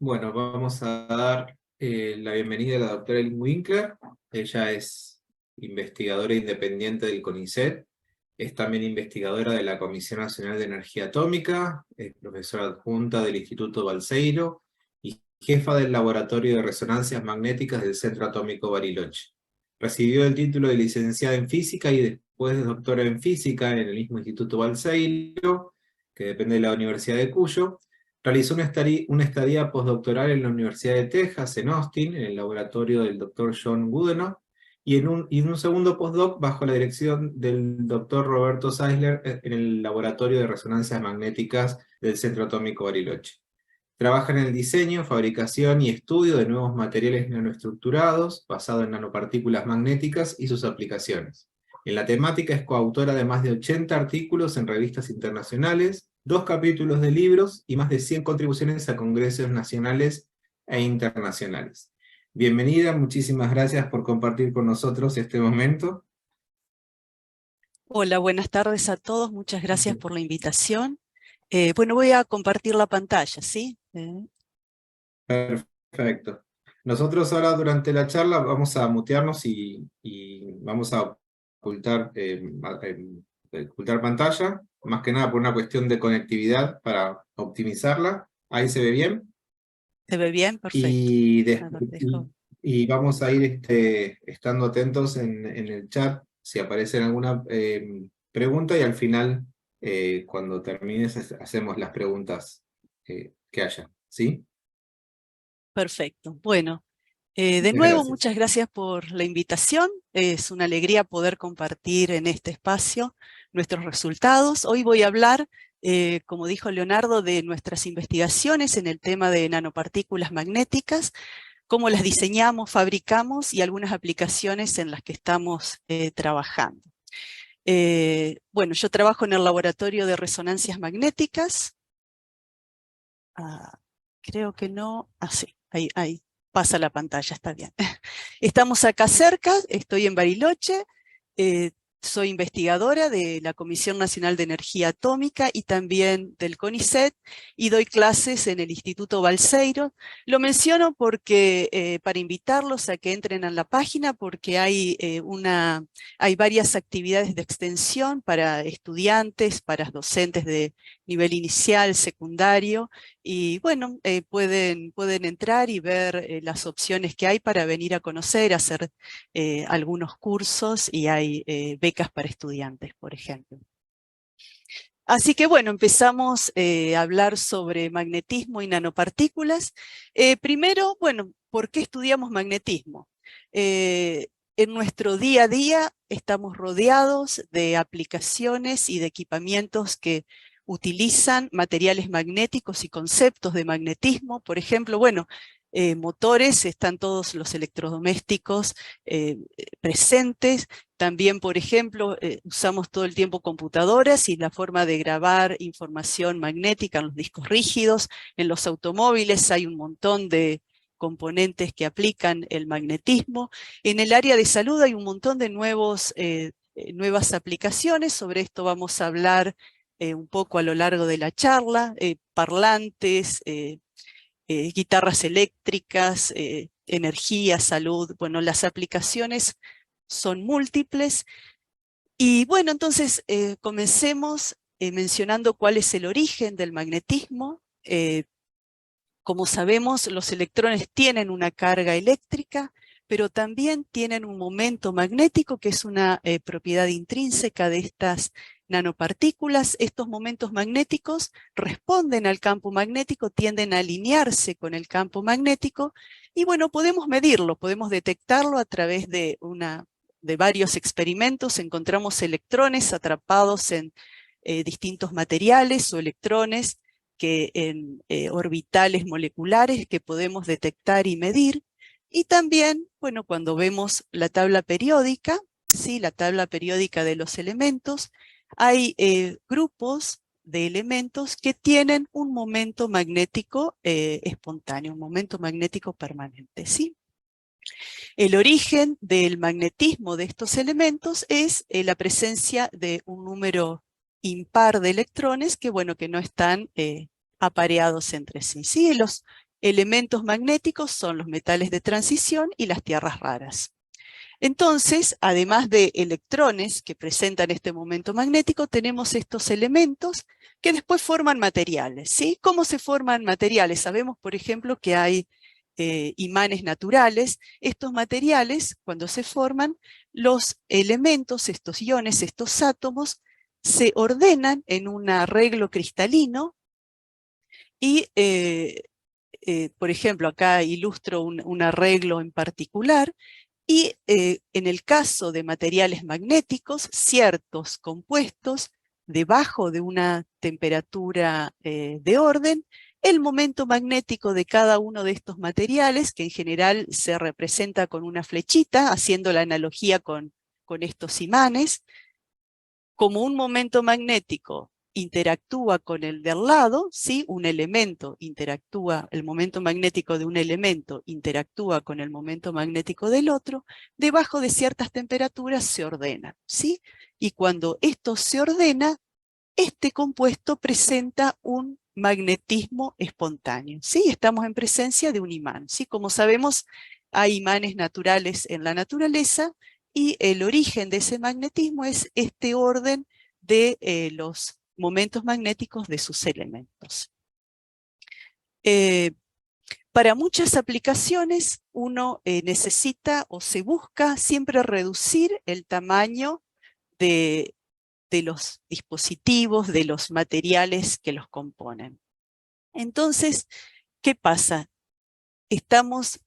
Bueno, vamos a dar la bienvenida a la doctora Elin Winkler. Ella es investigadora independiente del CONICET, es también investigadora de la Comisión Nacional de Energía Atómica, es profesora adjunta del Instituto Balseiro y jefa del Laboratorio de Resonancias Magnéticas del Centro Atómico Bariloche. Recibió el título de licenciada en Física y después de doctora en Física en el mismo Instituto Balseiro, que depende de la Universidad de Cuyo. Realizó una estadía postdoctoral en la Universidad de Texas, en Austin, en el laboratorio del Dr. John Goodenough, y en un segundo postdoc bajo la dirección del Dr. Roberto Zeisler en el laboratorio de resonancias magnéticas del Centro Atómico Bariloche. Trabaja en el diseño, fabricación y estudio de nuevos materiales nanoestructurados basados en nanopartículas magnéticas y sus aplicaciones. En la temática es coautora de más de 80 artículos en revistas internacionales, 2 capítulos de libros y más de 100 contribuciones a congresos nacionales e internacionales. Bienvenida, muchísimas gracias por compartir con nosotros este momento. Hola, buenas tardes a todos, muchas gracias por la invitación. Bueno, voy a compartir la pantalla, ¿sí? Perfecto. Nosotros ahora durante la charla vamos a mutearnos y vamos a ocultar, ocultar pantalla, más que nada por una cuestión de conectividad para optimizarla. Ahí se ve bien. ¿Se ve bien? Perfecto. Y, A ver, y vamos a ir estando atentos en el chat si aparece alguna pregunta y al final, cuando termines, hacemos las preguntas que haya. ¿Sí? Perfecto. Bueno, de Muchas nuevo, gracias. muchas gracias por la invitación. Es una alegría poder compartir en este espacio nuestros resultados. Hoy voy a hablar, como dijo Leonardo, de nuestras investigaciones en el tema de nanopartículas magnéticas, cómo las diseñamos, fabricamos y algunas aplicaciones en las que estamos trabajando. Bueno, yo trabajo en el laboratorio de resonancias magnéticas. Creo que no. Sí, ahí pasa la pantalla, está bien. Estamos acá cerca, estoy en Bariloche. Soy investigadora de la Comisión Nacional de Energía Atómica y también del CONICET, y doy clases en el Instituto Balseiro. Lo menciono porque para invitarlos a que entren a la página, porque hay varias actividades de extensión para estudiantes, para docentes de nivel inicial, secundario, y bueno, pueden entrar y ver las opciones que hay para venir a conocer, hacer algunos cursos, y hay becas para estudiantes, por ejemplo. Así que bueno, empezamos a hablar sobre magnetismo y nanopartículas. Primero, bueno, ¿por qué estudiamos magnetismo? En nuestro día a día estamos rodeados de aplicaciones y de equipamientos que utilizan materiales magnéticos y conceptos de magnetismo. Por ejemplo, bueno, motores, están todos los electrodomésticos presentes. También, por ejemplo, usamos todo el tiempo computadoras y la forma de grabar información magnética en los discos rígidos. En los automóviles hay un montón de componentes que aplican el magnetismo. En el área de salud hay un montón de nuevas aplicaciones. Sobre esto vamos a hablar un poco a lo largo de la charla. Parlantes, guitarras eléctricas, energía, salud. Bueno, las aplicaciones son múltiples. Y bueno, entonces comencemos mencionando cuál es el origen del magnetismo. Como sabemos, los electrones tienen una carga eléctrica, pero también tienen un momento magnético, que es una propiedad intrínseca de estas nanopartículas. Estos momentos magnéticos responden al campo magnético, tienden a alinearse con el campo magnético, y bueno, podemos medirlo, podemos detectarlo a través de varios experimentos. Encontramos electrones atrapados en distintos materiales, o electrones que en orbitales moleculares que podemos detectar y medir. Y también, bueno, cuando vemos la tabla periódica, ¿sí? La tabla periódica de los elementos, hay grupos de elementos que tienen un momento magnético espontáneo, un momento magnético permanente, ¿sí? El origen del magnetismo de estos elementos es la presencia de un número impar de electrones que, bueno, que no están apareados entre sí. ¿Sí? Elementos magnéticos son los metales de transición y las tierras raras. Entonces, además de electrones que presentan este momento magnético, tenemos estos elementos que después forman materiales, ¿sí? ¿Cómo se forman materiales? Sabemos, por ejemplo, que hay imanes naturales. Estos materiales, cuando se forman, los elementos, estos iones, estos átomos, se ordenan en un arreglo cristalino y, por ejemplo, acá ilustro un arreglo en particular. Y en el caso de materiales magnéticos, ciertos compuestos, debajo de una temperatura de orden, el momento magnético de cada uno de estos materiales, que en general se representa con una flechita, haciendo la analogía con estos imanes, como un momento magnético interactúa con el del lado, ¿sí? Un elemento interactúa, el momento magnético de un elemento interactúa con el momento magnético del otro, debajo de ciertas temperaturas se ordenan, ¿sí? Y cuando esto se ordena, este compuesto presenta un magnetismo espontáneo, ¿sí? Estamos en presencia de un imán, ¿sí? Como sabemos, hay imanes naturales en la naturaleza y el origen de ese magnetismo es este orden de los momentos magnéticos de sus elementos. Para muchas aplicaciones uno necesita o se busca siempre reducir el tamaño de los dispositivos, de los materiales que los componen. Entonces, ¿qué pasa?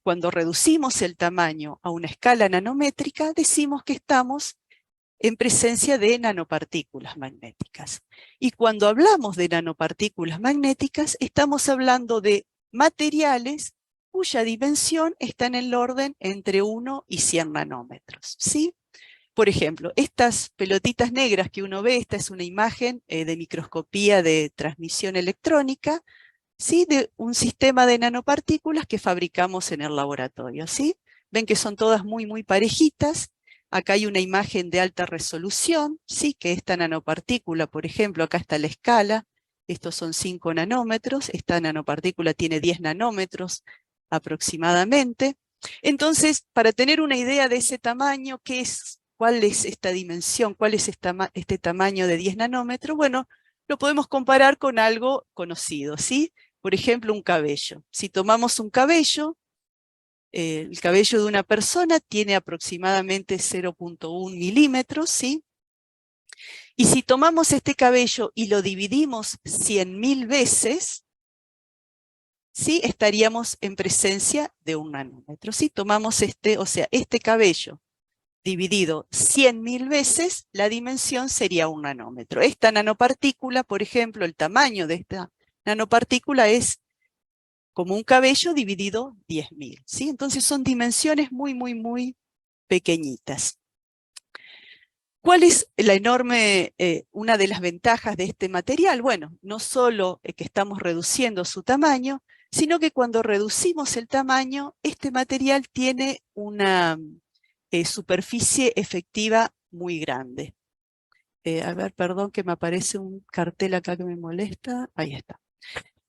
Cuando reducimos el tamaño a una escala nanométrica, decimos que estamos en presencia de nanopartículas magnéticas. Y cuando hablamos de nanopartículas magnéticas, estamos hablando de materiales cuya dimensión está en el orden entre 1 y 100 nanómetros, ¿sí? Por ejemplo, estas pelotitas negras que uno ve, esta es una imagen de microscopía de transmisión electrónica, ¿sí? De un sistema de nanopartículas que fabricamos en el laboratorio, ¿sí? Ven que son todas muy, muy parejitas. Acá hay una imagen de alta resolución, ¿sí? Que esta nanopartícula, por ejemplo, acá está la escala, estos son 5 nanómetros, esta nanopartícula tiene 10 nanómetros aproximadamente. Entonces, para tener una idea de ese tamaño, ¿cuál es esta dimensión? ¿Cuál es este tamaño de 10 nanómetros? Bueno, lo podemos comparar con algo conocido, ¿sí? Por ejemplo, un cabello. Si tomamos un cabello, el cabello de una persona tiene aproximadamente 0.1 milímetros, ¿sí? Y si tomamos este cabello y lo dividimos 100.000 veces, ¿sí? Estaríamos en presencia de un nanómetro. Si tomamos este cabello dividido 100.000 veces, la dimensión sería un nanómetro. Esta nanopartícula, por ejemplo, el tamaño de esta nanopartícula es como un cabello dividido 10.000, ¿sí? Entonces son dimensiones muy, muy, muy pequeñitas. ¿Cuál es una de las ventajas de este material? Bueno, no solo que estamos reduciendo su tamaño, sino que cuando reducimos el tamaño, este material tiene una superficie efectiva muy grande. A ver, perdón que me aparece un cartel acá que me molesta. Ahí está.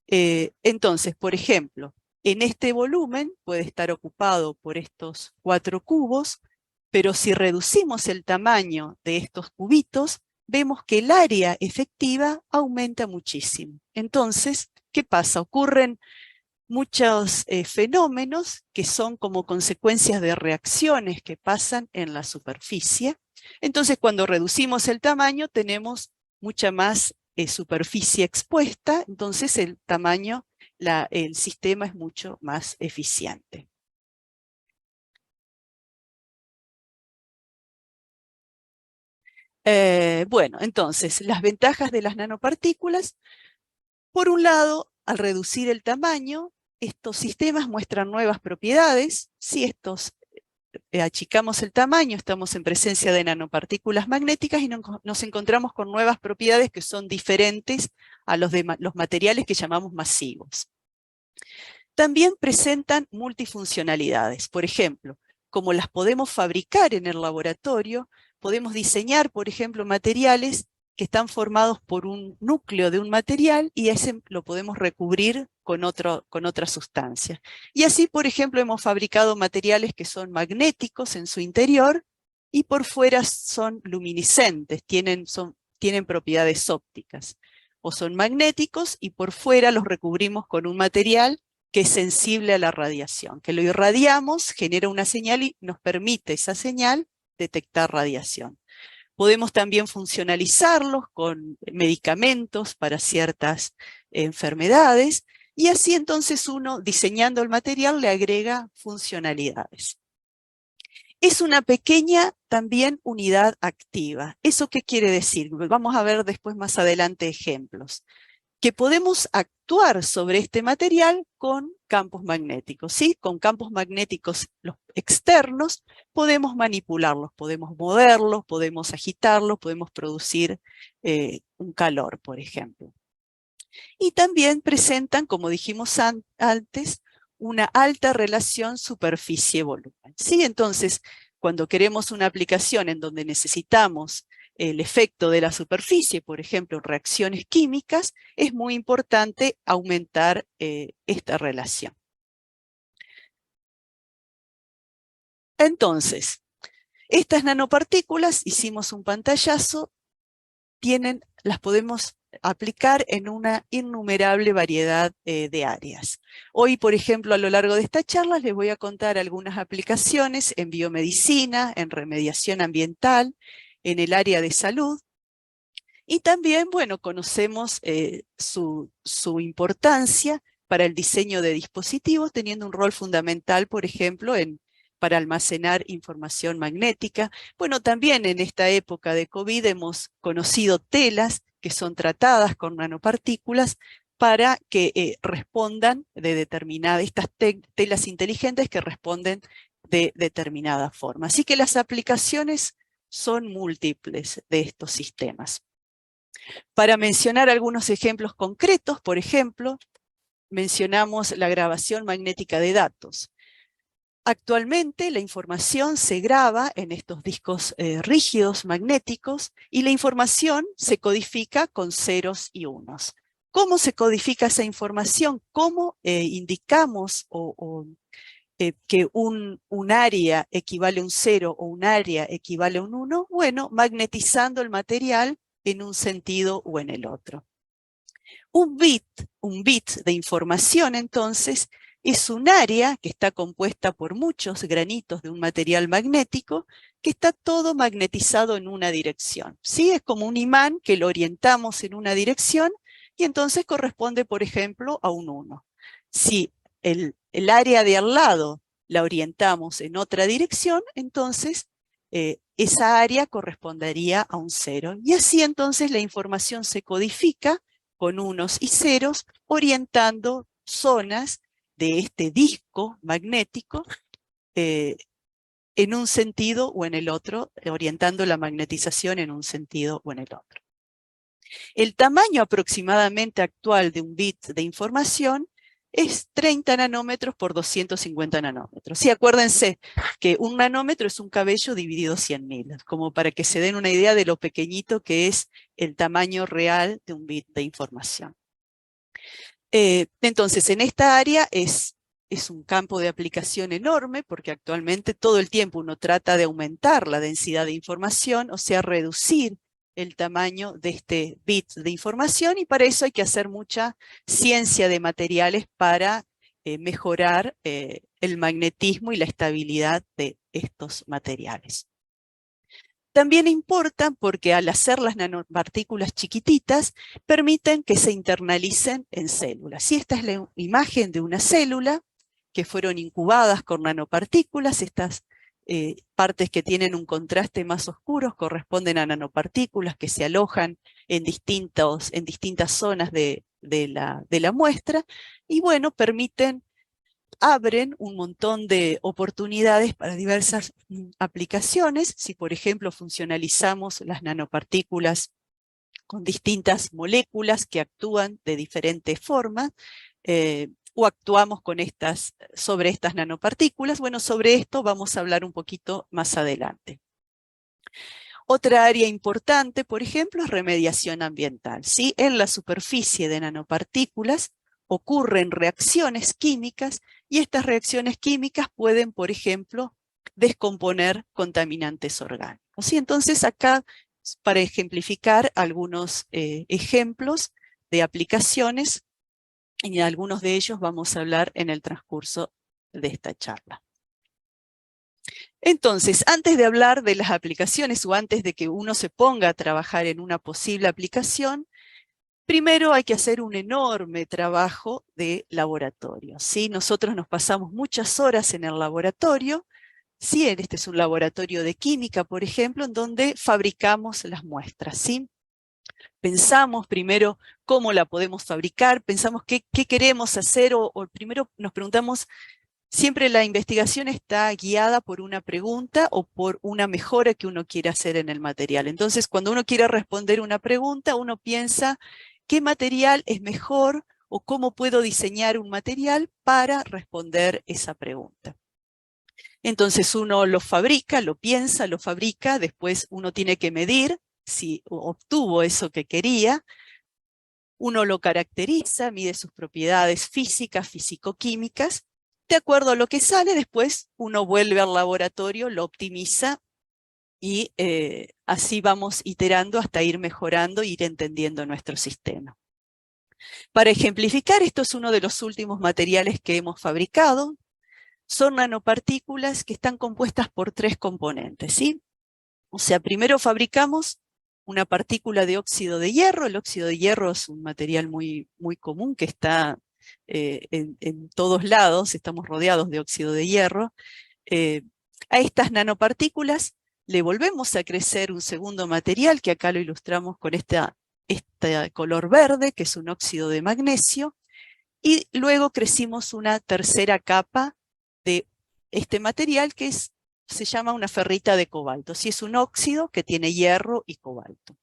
Entonces, por ejemplo, en este volumen puede estar ocupado por estos 4 cubos, pero si reducimos el tamaño de estos cubitos, vemos que el área efectiva aumenta muchísimo. Entonces, ¿qué pasa? Ocurren muchos fenómenos que son como consecuencias de reacciones que pasan en la superficie. Entonces, cuando reducimos el tamaño, tenemos mucha más superficie expuesta, entonces el tamaño, el sistema es mucho más eficiente. Bueno, entonces, las ventajas de las nanopartículas. Por un lado, al reducir el tamaño, estos sistemas muestran nuevas propiedades. Si achicamos el tamaño, estamos en presencia de nanopartículas magnéticas y nos encontramos con nuevas propiedades que son diferentes a los materiales que llamamos masivos. También presentan multifuncionalidades. Por ejemplo, como las podemos fabricar en el laboratorio, podemos diseñar, por ejemplo, materiales que están formados por un núcleo de un material y ese lo podemos recubrir con otra sustancia. Y así, por ejemplo, hemos fabricado materiales que son magnéticos en su interior y por fuera son luminiscentes, tienen propiedades ópticas. O son magnéticos y por fuera los recubrimos con un material que es sensible a la radiación, que lo irradiamos, genera una señal y nos permite esa señal detectar radiación. Podemos también funcionalizarlos con medicamentos para ciertas enfermedades y así entonces uno, diseñando el material, le agrega funcionalidades. Es una pequeña también unidad activa. ¿Eso qué quiere decir? Vamos a ver después más adelante ejemplos. Que podemos actuar sobre este material con campos magnéticos, ¿sí? Con campos magnéticos los externos podemos manipularlos, podemos moverlos, podemos agitarlos, podemos producir un calor, por ejemplo. Y también presentan, como dijimos antes, una alta relación superficie-volumen, ¿sí? Entonces, cuando queremos una aplicación en donde necesitamos el efecto de la superficie, por ejemplo, reacciones químicas, es muy importante aumentar esta relación. Entonces, estas nanopartículas, hicimos un pantallazo, las podemos aplicar en una innumerable variedad de áreas. Hoy, por ejemplo, a lo largo de esta charla les voy a contar algunas aplicaciones en biomedicina, en remediación ambiental, en el área de salud. Y también, bueno, conocemos su importancia para el diseño de dispositivos, teniendo un rol fundamental, por ejemplo, para almacenar información magnética. Bueno, también en esta época de COVID hemos conocido telas que son tratadas con nanopartículas para que respondan de estas telas inteligentes que responden de determinada forma. Así que las aplicaciones son múltiples de estos sistemas. Para mencionar algunos ejemplos concretos, por ejemplo, mencionamos la grabación magnética de datos. Actualmente la información se graba en estos discos rígidos magnéticos y la información se codifica con ceros y unos. ¿Cómo se codifica esa información? ¿Cómo indicamos que un área equivale a un 0 o un área equivale a un 1? Bueno, magnetizando el material en un sentido o en el otro. Un bit de información, entonces, es un área que está compuesta por muchos granitos de un material magnético que está todo magnetizado en una dirección, ¿sí? Es como un imán que lo orientamos en una dirección y entonces corresponde, por ejemplo, a un 1. Si el área de al lado la orientamos en otra dirección, entonces esa área correspondería a un 0. Y así entonces la información se codifica con unos y ceros, orientando zonas de este disco magnético en un sentido o en el otro, orientando la magnetización en un sentido o en el otro. El tamaño aproximadamente actual de un bit de información es 30 nanómetros por 250 nanómetros. Sí, acuérdense que un nanómetro es un cabello dividido 100.000, como para que se den una idea de lo pequeñito que es el tamaño real de un bit de información. Entonces, en esta área es un campo de aplicación enorme, porque actualmente todo el tiempo uno trata de aumentar la densidad de información, o sea, reducir el tamaño de este bit de información, y para eso hay que hacer mucha ciencia de materiales para mejorar el magnetismo y la estabilidad de estos materiales. También importan porque al hacer las nanopartículas chiquititas permiten que se internalicen en células. Y esta es la imagen de una célula que fueron incubadas con nanopartículas. Estas partes que tienen un contraste más oscuro corresponden a nanopartículas que se alojan en distintas zonas de la muestra. Y bueno, abren un montón de oportunidades para diversas aplicaciones. Si, por ejemplo, funcionalizamos las nanopartículas con distintas moléculas que actúan de diferentes formas, o actuamos sobre estas nanopartículas. Bueno, sobre esto vamos a hablar un poquito más adelante. Otra área importante, por ejemplo, es remediación ambiental, ¿sí? En la superficie de nanopartículas ocurren reacciones químicas y estas reacciones químicas pueden, por ejemplo, descomponer contaminantes orgánicos, ¿sí? Entonces acá, para ejemplificar algunos ejemplos de aplicaciones, y algunos de ellos vamos a hablar en el transcurso de esta charla. Entonces, antes de hablar de las aplicaciones o antes de que uno se ponga a trabajar en una posible aplicación, primero hay que hacer un enorme trabajo de laboratorio, ¿sí? Nosotros nos pasamos muchas horas en el laboratorio, ¿sí? Este es un laboratorio de química, por ejemplo, en donde fabricamos las muestras, ¿sí? Pensamos primero cómo la podemos fabricar, pensamos qué queremos hacer o primero nos preguntamos. Siempre la investigación está guiada por una pregunta o por una mejora que uno quiere hacer en el material. Entonces, cuando uno quiere responder una pregunta, uno piensa qué material es mejor o cómo puedo diseñar un material para responder esa pregunta. Entonces uno lo fabrica, lo piensa, lo fabrica, después uno tiene que medir si obtuvo eso que quería. Uno lo caracteriza, mide sus propiedades físicas, físico-químicas. De acuerdo a lo que sale, después uno vuelve al laboratorio, lo optimiza y así vamos iterando hasta ir mejorando e ir entendiendo nuestro sistema. Para ejemplificar, esto es uno de los últimos materiales que hemos fabricado. Son nanopartículas que están compuestas por 3 componentes, ¿sí? O sea, primero fabricamos una partícula de óxido de hierro. El óxido de hierro es un material muy común que está en todos lados, estamos rodeados de óxido de hierro. A estas nanopartículas le volvemos a crecer un segundo material, que acá lo ilustramos con este color verde, que es un óxido de magnesio, y luego crecimos una tercera capa de este material que se llama una ferrita de cobalto. Sí, es un óxido que tiene hierro y cobalto.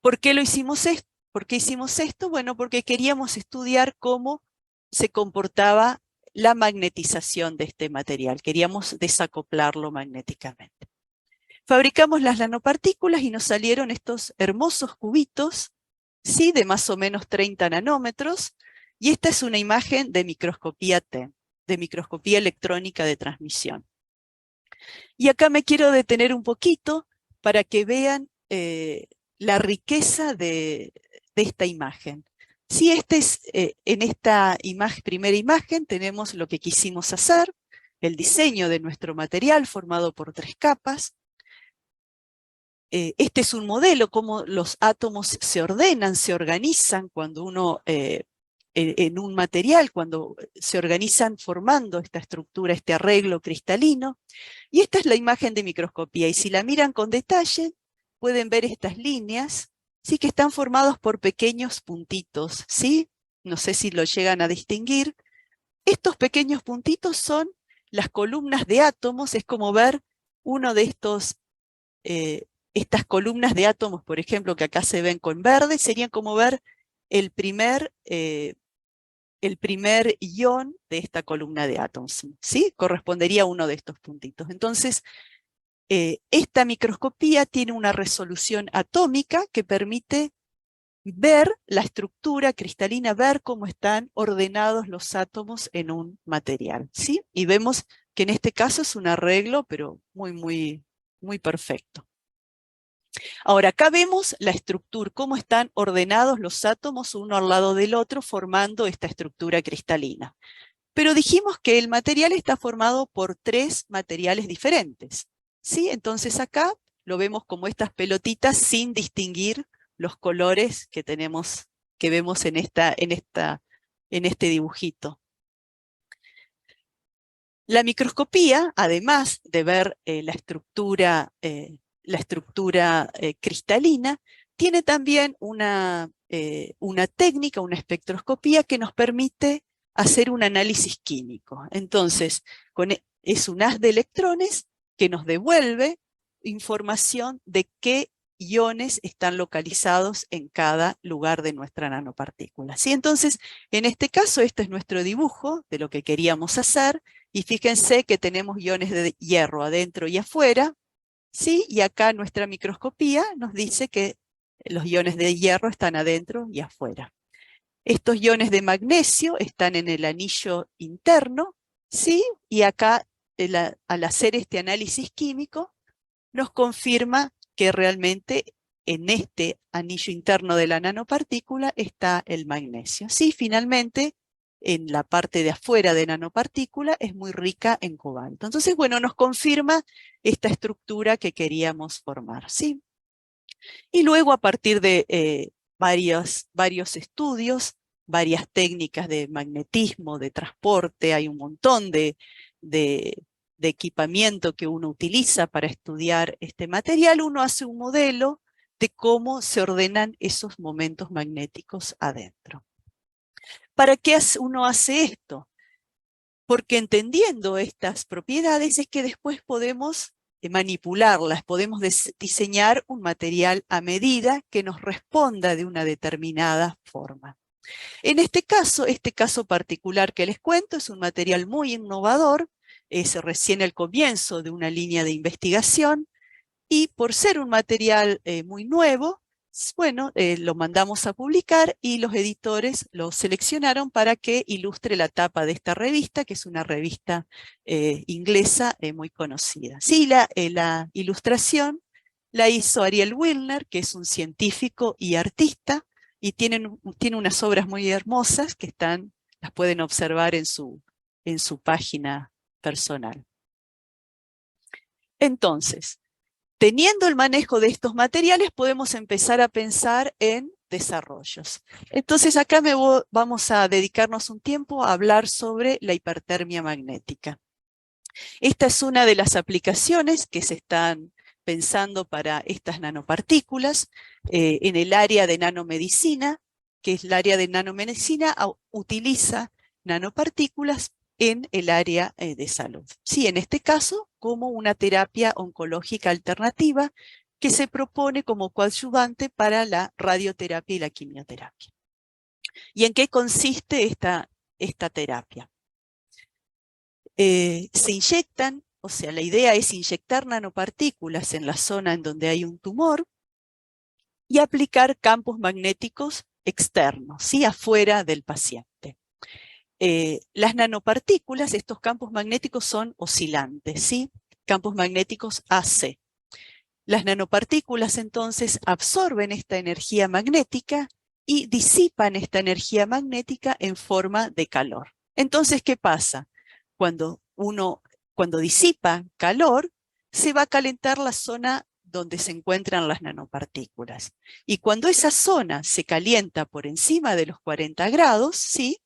¿Por qué lo hicimos esto? ¿Por qué hicimos esto? Bueno, porque queríamos estudiar cómo se comportaba la magnetización de este material. Queríamos desacoplarlo magnéticamente. Fabricamos las nanopartículas y nos salieron estos hermosos cubitos, ¿sí? De más o menos 30 nanómetros. Y esta es una imagen de microscopía TEM, de microscopía electrónica de transmisión. Y acá me quiero detener un poquito para que vean la riqueza de esta imagen. Sí, en esta primera imagen tenemos lo que quisimos hacer, el diseño de nuestro material formado por 3 capas. Este es un modelo, cómo los átomos se ordenan, se organizan cuando uno, en un material, cuando se organizan formando esta estructura, este arreglo cristalino. Y esta es la imagen de microscopía, y si la miran con detalle, pueden ver estas líneas, ¿sí? Que están formados por pequeños puntitos, ¿sí? No sé si lo llegan a distinguir. Estos pequeños puntitos son las columnas de átomos, es como ver uno de estas columnas de átomos, por ejemplo, que acá se ven con verde, serían como ver el primer ion de esta columna de átomos, ¿sí? Correspondería a uno de estos puntitos. Entonces, esta microscopía tiene una resolución atómica que permite ver la estructura cristalina, ver cómo están ordenados los átomos en un material, ¿sí? Y vemos que en este caso es un arreglo, pero muy perfecto. Ahora, acá vemos la estructura, cómo están ordenados los átomos uno al lado del otro, formando esta estructura cristalina. Pero dijimos que el material está formado por 3 materiales diferentes, ¿sí? Entonces acá lo vemos como estas pelotitas sin distinguir los colores que vemos en este dibujito. La microscopía, además de ver la estructura cristalina, tiene también una técnica, una espectroscopía que nos permite hacer un análisis químico. Entonces, es un haz de electrones que nos devuelve información de qué iones están localizados en cada lugar de nuestra nanopartícula, ¿sí? Entonces, en este caso, este es nuestro dibujo de lo que queríamos hacer, y fíjense que tenemos iones de hierro adentro y afuera, ¿sí? Y acá nuestra microscopía nos dice que los iones de hierro están adentro y afuera. Estos iones de magnesio están en el anillo interno, ¿sí? Y acá, al hacer este análisis químico, nos confirma que realmente en este anillo interno de la nanopartícula está el magnesio. Sí, finalmente, en la parte de afuera de nanopartícula es muy rica en cobalto. Entonces, bueno, nos confirma esta estructura que queríamos formar, ¿sí? Y luego, a partir de varios estudios, varias técnicas de magnetismo, de transporte, hay un montón de equipamiento que uno utiliza para estudiar este material, uno hace un modelo de cómo se ordenan esos momentos magnéticos adentro. ¿Para qué uno hace esto? Porque entendiendo estas propiedades es que después podemos manipularlas, podemos diseñar un material a medida que nos responda de una determinada forma. En este caso particular que les cuento, es un material muy innovador, es recién el comienzo de una línea de investigación, y por ser un material muy nuevo, bueno, lo mandamos a publicar y los editores lo seleccionaron para que ilustre la tapa de esta revista, que es una revista inglesa muy conocida. Sí, la ilustración la hizo Ariel Wilner, que es un científico y artista, y tiene unas obras muy hermosas que las pueden observar en su página personal. Entonces, teniendo el manejo de estos materiales, podemos empezar a pensar en desarrollos. Entonces acá vamos a dedicarnos un tiempo a hablar sobre la hipertermia magnética. Esta es una de las aplicaciones que se están pensando para estas nanopartículas en el área de nanomedicina, que es el área de nanomedicina, utiliza nanopartículas en el área de salud. Sí, en este caso, como una terapia oncológica alternativa que se propone como coadyuvante para la radioterapia y la quimioterapia. ¿Y en qué consiste esta terapia? Se inyectan, o sea, la idea es inyectar nanopartículas en la zona en donde hay un tumor y aplicar campos magnéticos externos, ¿sí? Afuera del paciente. Las nanopartículas, estos campos magnéticos son oscilantes, ¿sí? Campos magnéticos AC. Las nanopartículas entonces absorben esta energía magnética y disipan esta energía magnética en forma de calor. Entonces, ¿qué pasa? Cuando disipa calor, se va a calentar la zona donde se encuentran las nanopartículas. Y cuando esa zona se calienta por encima de los 40 grados, ¿sí?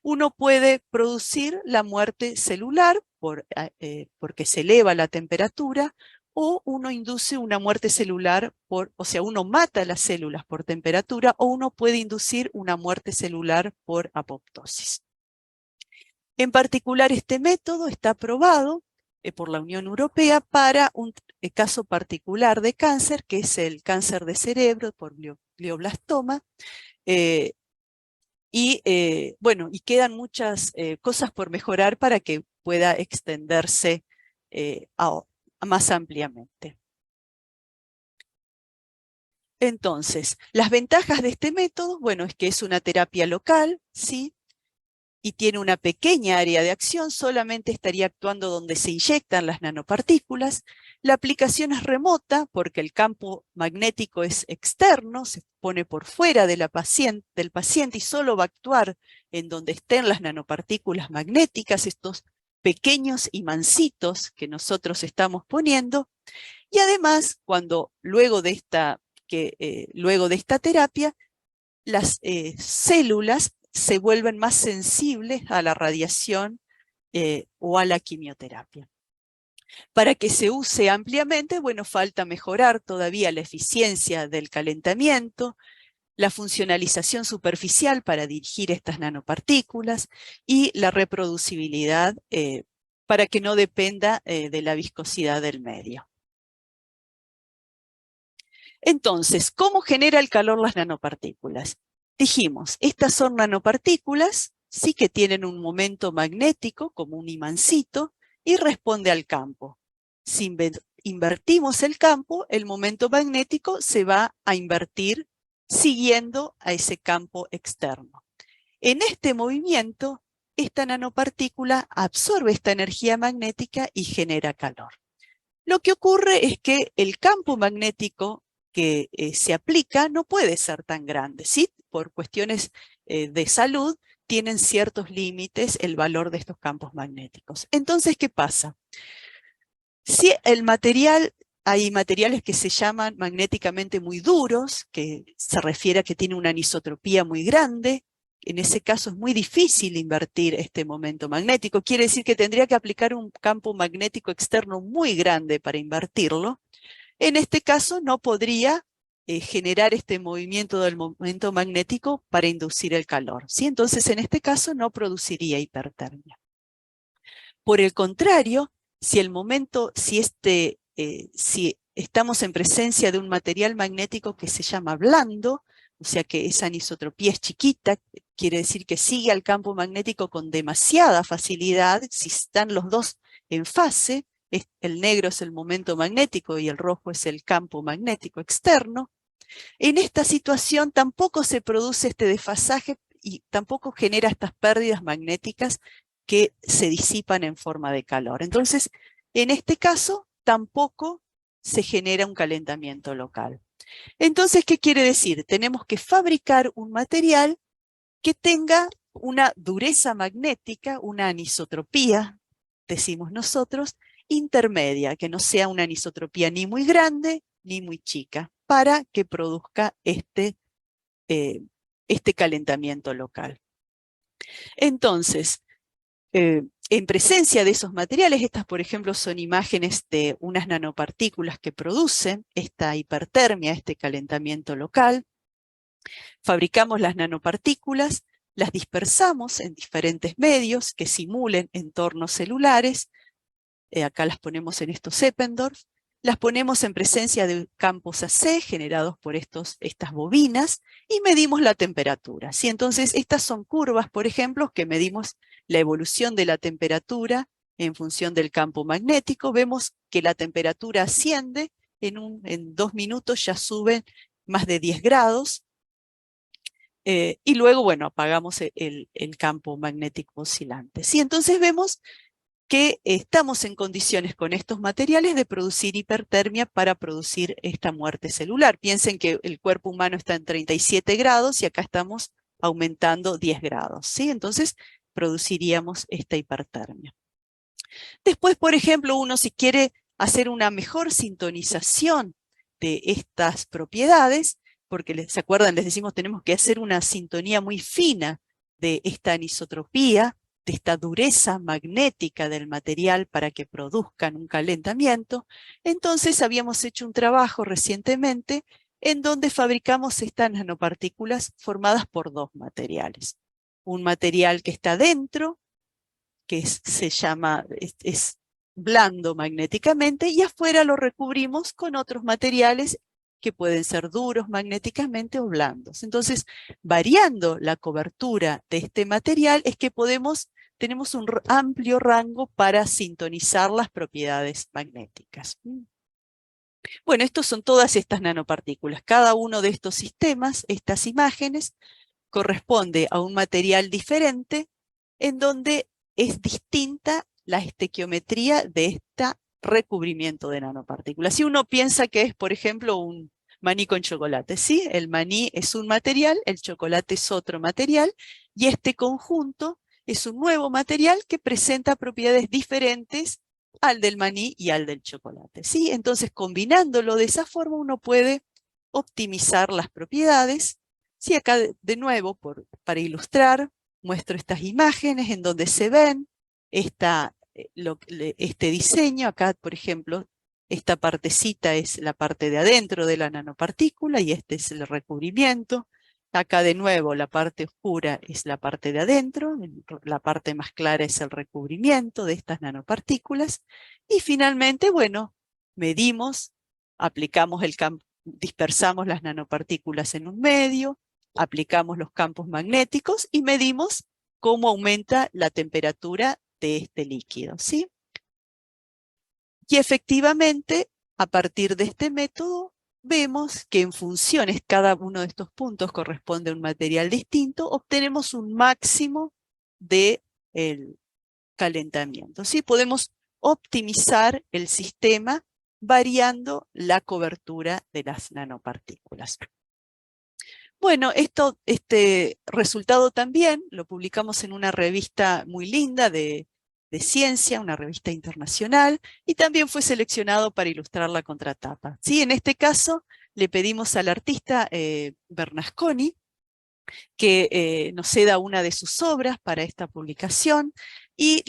Uno puede producir la muerte celular porque se eleva la temperatura, o uno induce una muerte celular, o sea, uno mata las células por temperatura, o uno puede inducir una muerte celular por apoptosis. En particular, este método está aprobado por la Unión Europea para un caso particular de cáncer, que es el cáncer de cerebro por glioblastoma, bueno, y quedan muchas cosas por mejorar para que pueda extenderse más ampliamente. Entonces, las ventajas de este método, bueno, es que es una terapia local, ¿sí? Y tiene una pequeña área de acción, solamente estaría actuando donde se inyectan las nanopartículas. La aplicación es remota porque el campo magnético es externo, se pone por fuera del paciente y solo va a actuar en donde estén las nanopartículas magnéticas, estos pequeños imancitos que nosotros estamos poniendo. Y además, luego de esta terapia, las células se vuelven más sensibles a la radiación o a la quimioterapia. Para que se use ampliamente, bueno, falta mejorar todavía la eficiencia del calentamiento, la funcionalización superficial para dirigir estas nanopartículas y la reproducibilidad para que no dependa de la viscosidad del medio. Entonces, ¿cómo genera el calor las nanopartículas? Dijimos, estas son nanopartículas, sí que tienen un momento magnético como un imancito y responde al campo. invertimos el campo, el momento magnético se va a invertir siguiendo a ese campo externo. En este movimiento, esta nanopartícula absorbe esta energía magnética y genera calor. Lo que ocurre es que el campo magnético que se aplica no puede ser tan grande, ¿sí? Por cuestiones de salud tienen ciertos límites el valor de estos campos magnéticos. Entonces, ¿qué pasa? Si el material, hay materiales que se llaman magnéticamente muy duros, que se refiere a que tiene una anisotropía muy grande. En ese caso es muy difícil invertir este momento magnético. Quiere decir que tendría que aplicar un campo magnético externo muy grande para invertirlo. En este caso no podría generar este movimiento del momento magnético para inducir el calor, ¿sí? Entonces en este caso no produciría hipertermia. Por el contrario, si estamos en presencia de un material magnético que se llama blando, o sea que esa anisotropía es chiquita, quiere decir que sigue al campo magnético con demasiada facilidad, si están los dos en fase, el negro es el momento magnético y el rojo es el campo magnético externo, en esta situación tampoco se produce este desfasaje y tampoco genera estas pérdidas magnéticas que se disipan en forma de calor. Entonces, en este caso, tampoco se genera un calentamiento local. Entonces, ¿qué quiere decir? Tenemos que fabricar un material que tenga una dureza magnética, una anisotropía, decimos nosotros, intermedia, que no sea una anisotropía ni muy grande ni muy chica, para que produzca este calentamiento local. Entonces, en presencia de esos materiales, estas por ejemplo son imágenes de unas nanopartículas que producen esta hipertermia, este calentamiento local. Fabricamos las nanopartículas, las dispersamos en diferentes medios que simulen entornos celulares, acá las ponemos en estos Eppendorf, las ponemos en presencia de campos AC generados por estas bobinas y medimos la temperatura, ¿sí? Entonces estas son curvas, por ejemplo, que medimos la evolución de la temperatura en función del campo magnético. Vemos que la temperatura asciende, en 2 minutos ya sube más de 10 grados, y luego, bueno, apagamos el campo magnético oscilante, ¿sí? Entonces vemos que estamos en condiciones con estos materiales de producir hipertermia para producir esta muerte celular. Piensen que el cuerpo humano está en 37 grados y acá estamos aumentando 10 grados, ¿sí? Entonces produciríamos esta hipertermia. Después, por ejemplo, uno si quiere hacer una mejor sintonización de estas propiedades, porque ¿se acuerdan? Les decimos tenemos que hacer una sintonía muy fina de esta anisotropía, de esta dureza magnética del material para que produzcan un calentamiento. Entonces habíamos hecho un trabajo recientemente en donde fabricamos estas nanopartículas formadas por 2 materiales. Un material que está dentro, que es blando magnéticamente, y afuera lo recubrimos con otros materiales que pueden ser duros magnéticamente o blandos. Entonces, variando la cobertura de este material es que tenemos un amplio rango para sintonizar las propiedades magnéticas. Bueno, estos son todas estas nanopartículas. Cada uno de estos sistemas, estas imágenes, corresponde a un material diferente en donde es distinta la estequiometría de este recubrimiento de nanopartículas. Si uno piensa que es, por ejemplo, un maní con chocolate, ¿sí? El maní es un material, el chocolate es otro material, y este conjunto es un nuevo material que presenta propiedades diferentes al del maní y al del chocolate, ¿sí? Entonces, combinándolo de esa forma, uno puede optimizar las propiedades. Sí, acá de nuevo, para ilustrar, muestro estas imágenes en donde se ven este diseño. Acá, por ejemplo, esta partecita es la parte de adentro de la nanopartícula y este es el recubrimiento. Acá de nuevo la parte oscura es la parte de adentro, la parte más clara es el recubrimiento de estas nanopartículas. Y finalmente, bueno, medimos, aplicamos dispersamos las nanopartículas en un medio, aplicamos los campos magnéticos y medimos cómo aumenta la temperatura de este líquido, ¿sí? Y efectivamente a partir de este método, vemos que en funciones, cada uno de estos puntos corresponde a un material distinto, obtenemos un máximo del calentamiento. ¿Sí? Podemos optimizar el sistema variando la cobertura de las nanopartículas. Bueno, este resultado también lo publicamos en una revista muy linda de ciencia, una revista internacional, y también fue seleccionado para ilustrar la contratapa. ¿Sí? En este caso, le pedimos al artista Bernasconi que nos ceda una de sus obras para esta publicación, y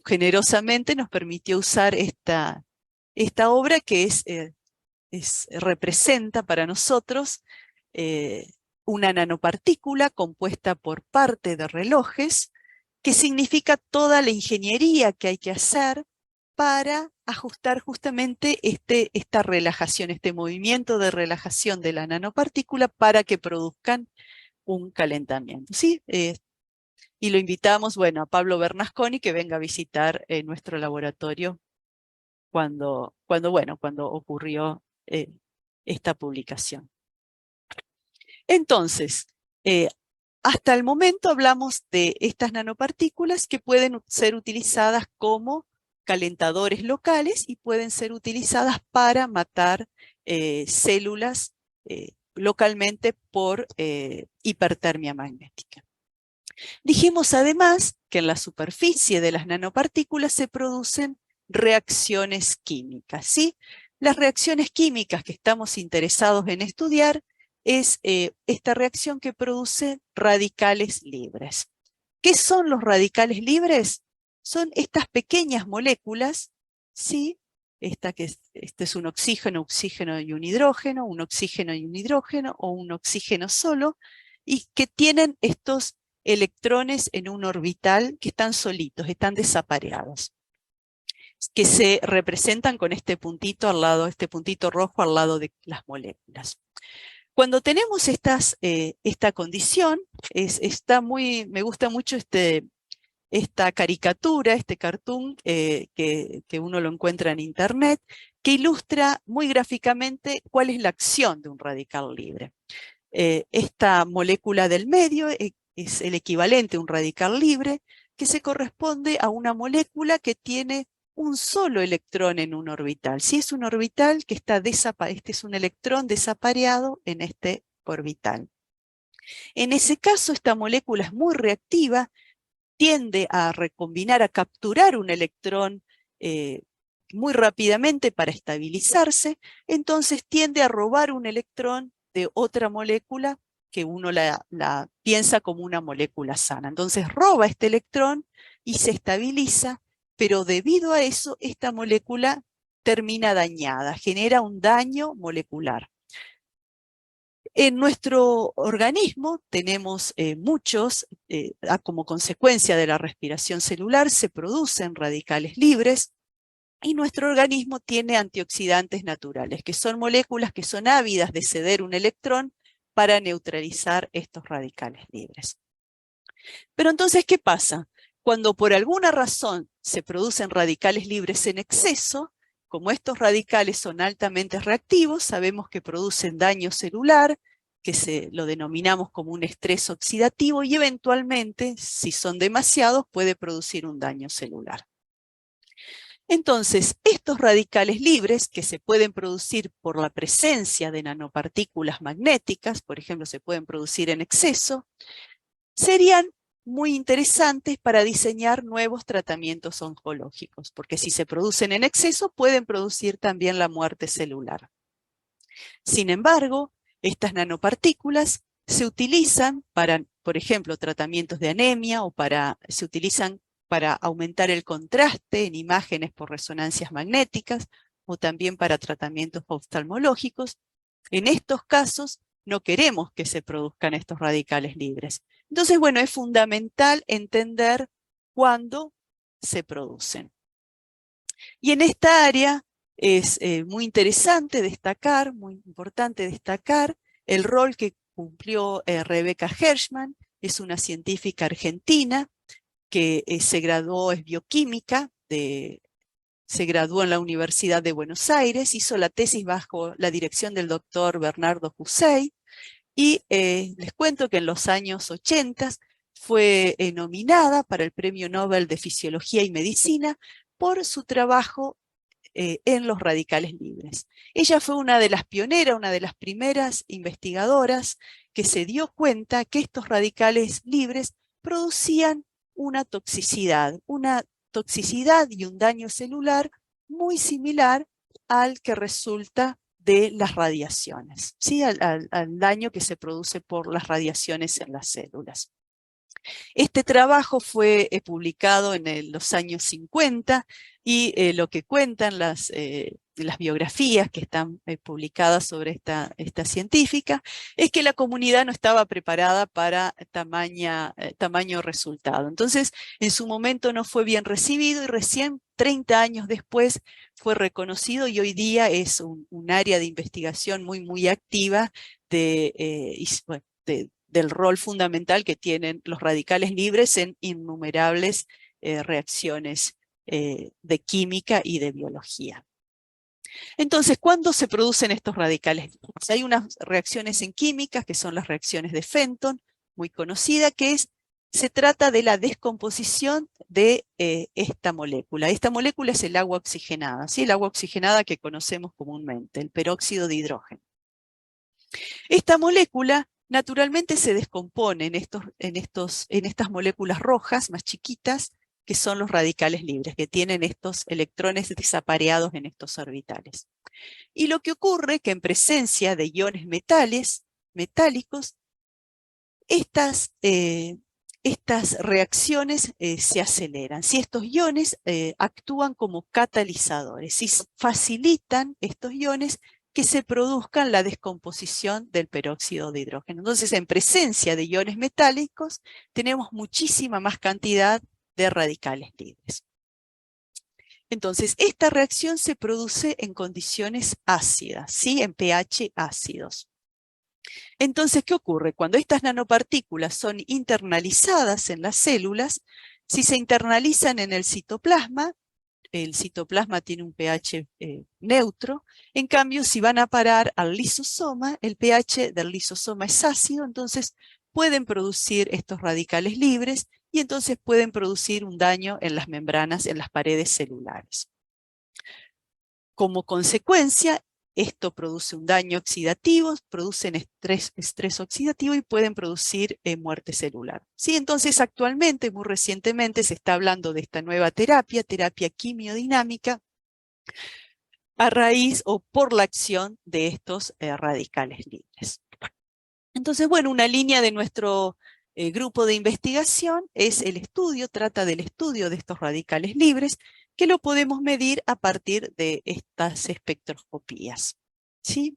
generosamente nos permitió usar esta obra que representa para nosotros una nanopartícula compuesta por parte de relojes, que significa toda la ingeniería que hay que hacer para ajustar justamente esta relajación, este movimiento de relajación de la nanopartícula para que produzcan un calentamiento. ¿Sí? Y lo invitamos, bueno, a Pablo Bernasconi que venga a visitar nuestro laboratorio cuando ocurrió esta publicación. Entonces, hasta el momento hablamos de estas nanopartículas que pueden ser utilizadas como calentadores locales y pueden ser utilizadas para matar células localmente por hipertermia magnética. Dijimos además que en la superficie de las nanopartículas se producen reacciones químicas, ¿sí? Las reacciones químicas que estamos interesados en estudiar es esta reacción que produce radicales libres. ¿Qué son los radicales libres? Son estas pequeñas moléculas, ¿sí? Este es un oxígeno y un hidrógeno o un oxígeno solo, y que tienen estos electrones en un orbital que están solitos, están desapareados, que se representan con este puntito al lado, este puntito rojo al lado de las moléculas. Cuando tenemos esta condición, me gusta mucho esta caricatura, este cartoon que uno lo encuentra en internet, que ilustra muy gráficamente cuál es la acción de un radical libre. Esta molécula del medio es el equivalente a un radical libre, que se corresponde a una molécula que tiene un solo electrón en un orbital. Si es un orbital que está este es un electrón desapareado en este orbital. En ese caso, esta molécula es muy reactiva, tiende a recombinar, a capturar un electrón muy rápidamente para estabilizarse, entonces tiende a robar un electrón de otra molécula que uno la piensa como una molécula sana. Entonces roba este electrón y se estabiliza, pero debido a eso esta molécula termina dañada, genera un daño molecular. En nuestro organismo tenemos como consecuencia de la respiración celular, se producen radicales libres, y nuestro organismo tiene antioxidantes naturales, que son moléculas que son ávidas de ceder un electrón para neutralizar estos radicales libres. Pero entonces, ¿qué pasa? Cuando por alguna razón se producen radicales libres en exceso, como estos radicales son altamente reactivos, sabemos que producen daño celular, que lo denominamos como un estrés oxidativo, y eventualmente, si son demasiados, puede producir un daño celular. Entonces, estos radicales libres, que se pueden producir por la presencia de nanopartículas magnéticas, por ejemplo, se pueden producir en exceso, serían muy interesantes para diseñar nuevos tratamientos oncológicos, porque si se producen en exceso, pueden producir también la muerte celular. Sin embargo, estas nanopartículas se utilizan para, por ejemplo, tratamientos de anemia, o se utilizan para aumentar el contraste en imágenes por resonancias magnéticas, o también para tratamientos oftalmológicos. En estos casos no queremos que se produzcan estos radicales libres. Entonces, bueno, es fundamental entender cuándo se producen. Y en esta área es muy interesante destacar, muy importante destacar el rol que cumplió Rebecca Hershman. Es una científica argentina que se graduó, es bioquímica se graduó en la Universidad de Buenos Aires, hizo la tesis bajo la dirección del doctor Bernardo Hussein, y les cuento que en los años 80 fue nominada para el Premio Nobel de Fisiología y Medicina por su trabajo en los radicales libres. Ella fue una de las pioneras, una de las primeras investigadoras que se dio cuenta que estos radicales libres producían una toxicidad y un daño celular muy similar al que resulta de las radiaciones, ¿sí? al daño que se produce por las radiaciones en las células. Este trabajo fue publicado en los años 50 y lo que cuentan las biografías que están publicadas sobre esta científica es que la comunidad no estaba preparada para tamaño resultado. Entonces, en su momento no fue bien recibido y recién 30 años después fue reconocido y hoy día es un área de investigación muy activa del rol fundamental que tienen los radicales libres en innumerables reacciones de química y de biología. Entonces, ¿cuándo se producen estos radicales libres? Hay unas reacciones en químicas que son las reacciones de Fenton, muy conocida, se trata de la descomposición de esta molécula. Esta molécula es el agua oxigenada, ¿sí? El agua oxigenada que conocemos comúnmente, el peróxido de hidrógeno. Esta molécula naturalmente se descompone en estas moléculas rojas más chiquitas, que son los radicales libres, que tienen estos electrones desapareados en estos orbitales. Y lo que ocurre es que en presencia de iones metálicos, estas reacciones se aceleran. Si estos iones actúan como catalizadores, y facilitan estos iones que se produzcan la descomposición del peróxido de hidrógeno. Entonces, en presencia de iones metálicos, tenemos muchísima más cantidad de radicales libres. Entonces, esta reacción se produce en condiciones ácidas, ¿sí? En pH ácidos. Entonces, ¿qué ocurre? Cuando estas nanopartículas son internalizadas en las células, si se internalizan en el citoplasma tiene un pH neutro. En cambio, si van a parar al lisosoma, el pH del lisosoma es ácido, entonces pueden producir estos radicales libres y entonces pueden producir un daño en las membranas, en las paredes celulares. Como consecuencia, esto produce un daño oxidativo, producen estrés oxidativo y pueden producir muerte celular. ¿Sí? Entonces, actualmente, muy recientemente, se está hablando de esta nueva terapia quimiodinámica, a raíz o por la acción de estos radicales libres. Entonces, bueno, una línea de nuestro grupo de investigación es trata del estudio de estos radicales libres, que lo podemos medir a partir de estas espectroscopías, ¿sí?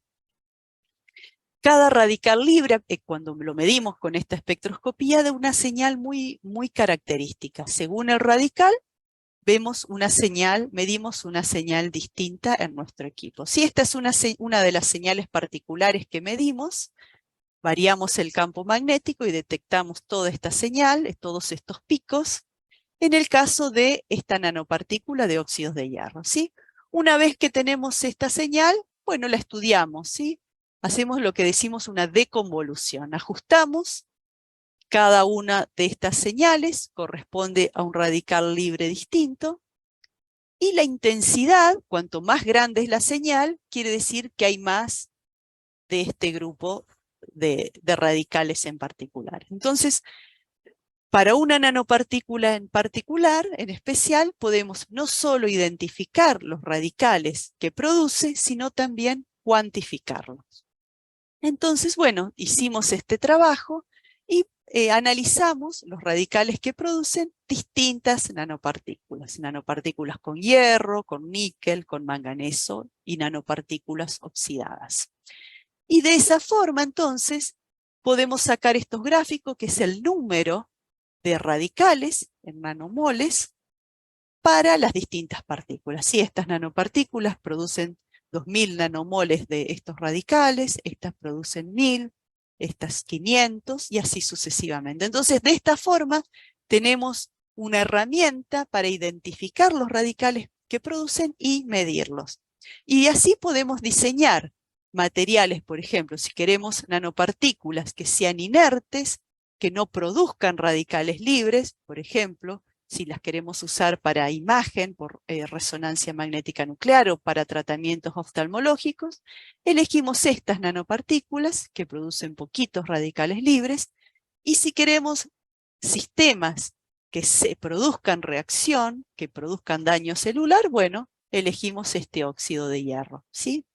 Cada radical libre, cuando lo medimos con esta espectroscopía, da una señal muy característica. Según el radical, medimos una señal distinta en nuestro equipo. Si esta es una de las señales particulares que medimos, variamos el campo magnético y detectamos toda esta señal, todos estos picos, en el caso de esta nanopartícula de óxidos de hierro, ¿sí? Una vez que tenemos esta señal, bueno, la estudiamos, ¿sí? Hacemos lo que decimos una deconvolución. Ajustamos cada una de estas señales, corresponde a un radical libre distinto, y la intensidad, cuanto más grande es la señal, quiere decir que hay más de este grupo de radicales en particular. Entonces, para una nanopartícula en especial, podemos no solo identificar los radicales que produce, sino también cuantificarlos. Entonces, bueno, hicimos este trabajo y analizamos los radicales que producen distintas nanopartículas con hierro, con níquel, con manganeso y nanopartículas oxidadas. Y de esa forma, entonces, podemos sacar estos gráficos, que es el número de radicales en nanomoles para las distintas partículas. Si estas nanopartículas producen 2000 nanomoles de estos radicales, estas producen 1000, estas 500 y así sucesivamente. Entonces, de esta forma tenemos una herramienta para identificar los radicales que producen y medirlos. Y así podemos diseñar materiales, por ejemplo, si queremos nanopartículas que sean inertes, que no produzcan radicales libres, por ejemplo, si las queremos usar para imagen, por resonancia magnética nuclear o para tratamientos oftalmológicos, elegimos estas nanopartículas que producen poquitos radicales libres, y si queremos sistemas que se produzcan reacción, que produzcan daño celular, bueno, elegimos este óxido de hierro, ¿sí?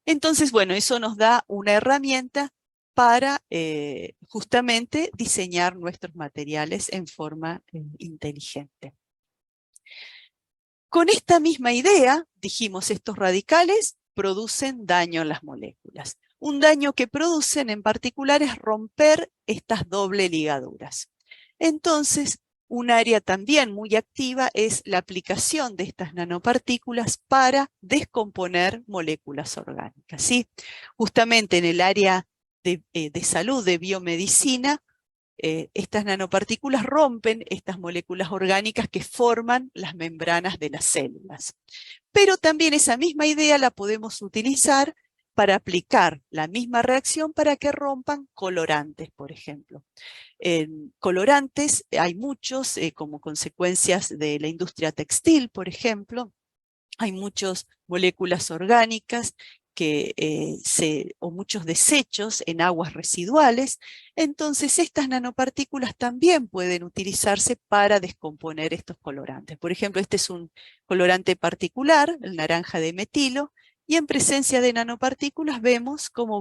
Entonces, bueno, eso nos da una herramienta para justamente diseñar nuestros materiales en forma inteligente. Con esta misma idea, dijimos, estos radicales producen daño en las moléculas. Un daño que producen en particular es romper estas doble ligaduras. Entonces, un área también muy activa es la aplicación de estas nanopartículas para descomponer moléculas orgánicas, ¿sí? Justamente en el área de salud, de biomedicina, estas nanopartículas rompen estas moléculas orgánicas que forman las membranas de las células. Pero también esa misma idea la podemos utilizar para aplicar la misma reacción para que rompan colorantes, por ejemplo. Colorantes hay muchos como consecuencias de la industria textil, por ejemplo. Hay muchas moléculas orgánicas o muchos desechos en aguas residuales. Entonces estas nanopartículas también pueden utilizarse para descomponer estos colorantes. Por ejemplo, este es un colorante particular, el naranja de metilo, y en presencia de nanopartículas vemos cómo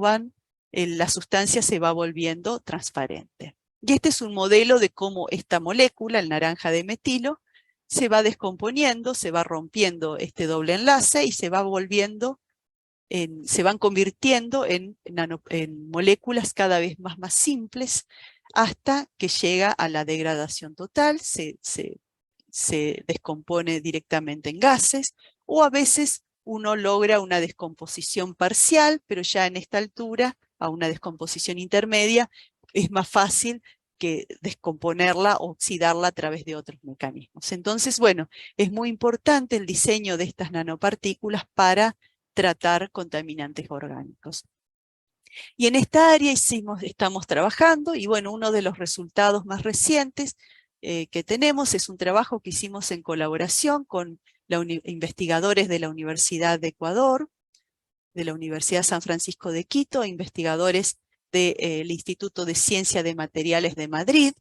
la sustancia se va volviendo transparente. Y este es un modelo de cómo esta molécula, el naranja de metilo, se va descomponiendo, se va rompiendo este doble enlace y se van convirtiendo en moléculas cada vez más simples hasta que llega a la degradación total, se descompone directamente en gases, o a veces uno logra una descomposición parcial, pero ya en esta altura, a una descomposición intermedia, es más fácil que descomponerla o oxidarla a través de otros mecanismos. Entonces, bueno, es muy importante el diseño de estas nanopartículas para tratar contaminantes orgánicos. Y en esta área estamos trabajando, y bueno, uno de los resultados más recientes que tenemos es un trabajo que hicimos en colaboración con investigadores de la Universidad de Ecuador, de la Universidad San Francisco de Quito, investigadores del Instituto de Ciencia de Materiales de Madrid.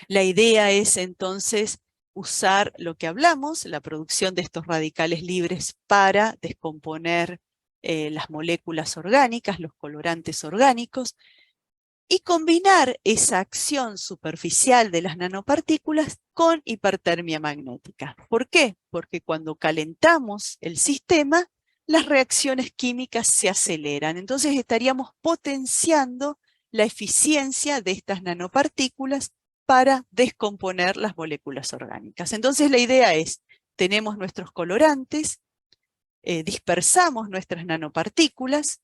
La idea es entonces usar lo que hablamos, la producción de estos radicales libres para descomponer las moléculas orgánicas, los colorantes orgánicos, y combinar esa acción superficial de las nanopartículas con hipertermia magnética. ¿Por qué? Porque cuando calentamos el sistema, las reacciones químicas se aceleran. Entonces estaríamos potenciando la eficiencia de estas nanopartículas para descomponer las moléculas orgánicas. Entonces la idea es, tenemos nuestros colorantes, dispersamos nuestras nanopartículas,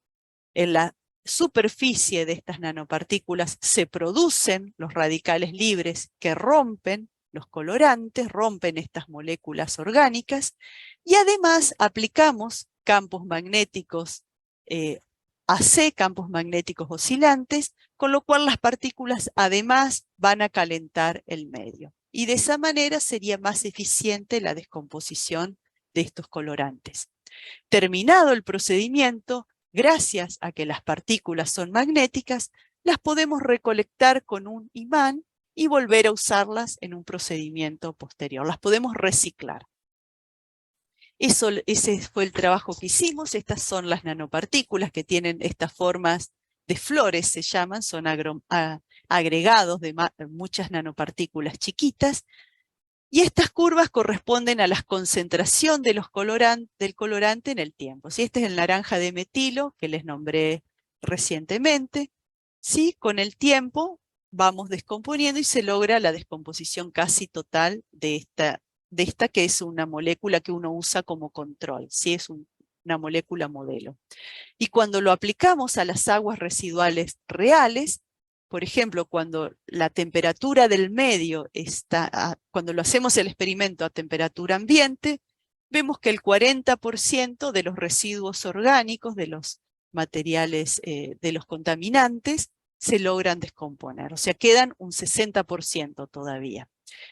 en la superficie de estas nanopartículas se producen los radicales libres que rompen los colorantes, rompen estas moléculas orgánicas, y además aplicamos campos magnéticos AC, campos magnéticos oscilantes, con lo cual las partículas además van a calentar el medio. Y de esa manera sería más eficiente la descomposición de estos colorantes. Terminado el procedimiento, gracias a que las partículas son magnéticas, las podemos recolectar con un imán y volver a usarlas en un procedimiento posterior. Las podemos reciclar. Ese fue el trabajo que hicimos. Estas son las nanopartículas que tienen estas formas de flores, se llaman, son agregados de muchas nanopartículas chiquitas. Y estas curvas corresponden a la concentración de del colorante en el tiempo. ¿Sí? Este es el naranja de metilo que les nombré recientemente. ¿Sí? Con el tiempo vamos descomponiendo y se logra la descomposición casi total de esta que es una molécula que uno usa como control. ¿Sí? Es una molécula modelo. Y cuando lo aplicamos a las aguas residuales reales, por ejemplo, cuando la temperatura del medio está, cuando lo hacemos el experimento a temperatura ambiente, vemos que el 40% de los residuos orgánicos, de los materiales, de los contaminantes, se logran descomponer. O sea, quedan un 60% todavía.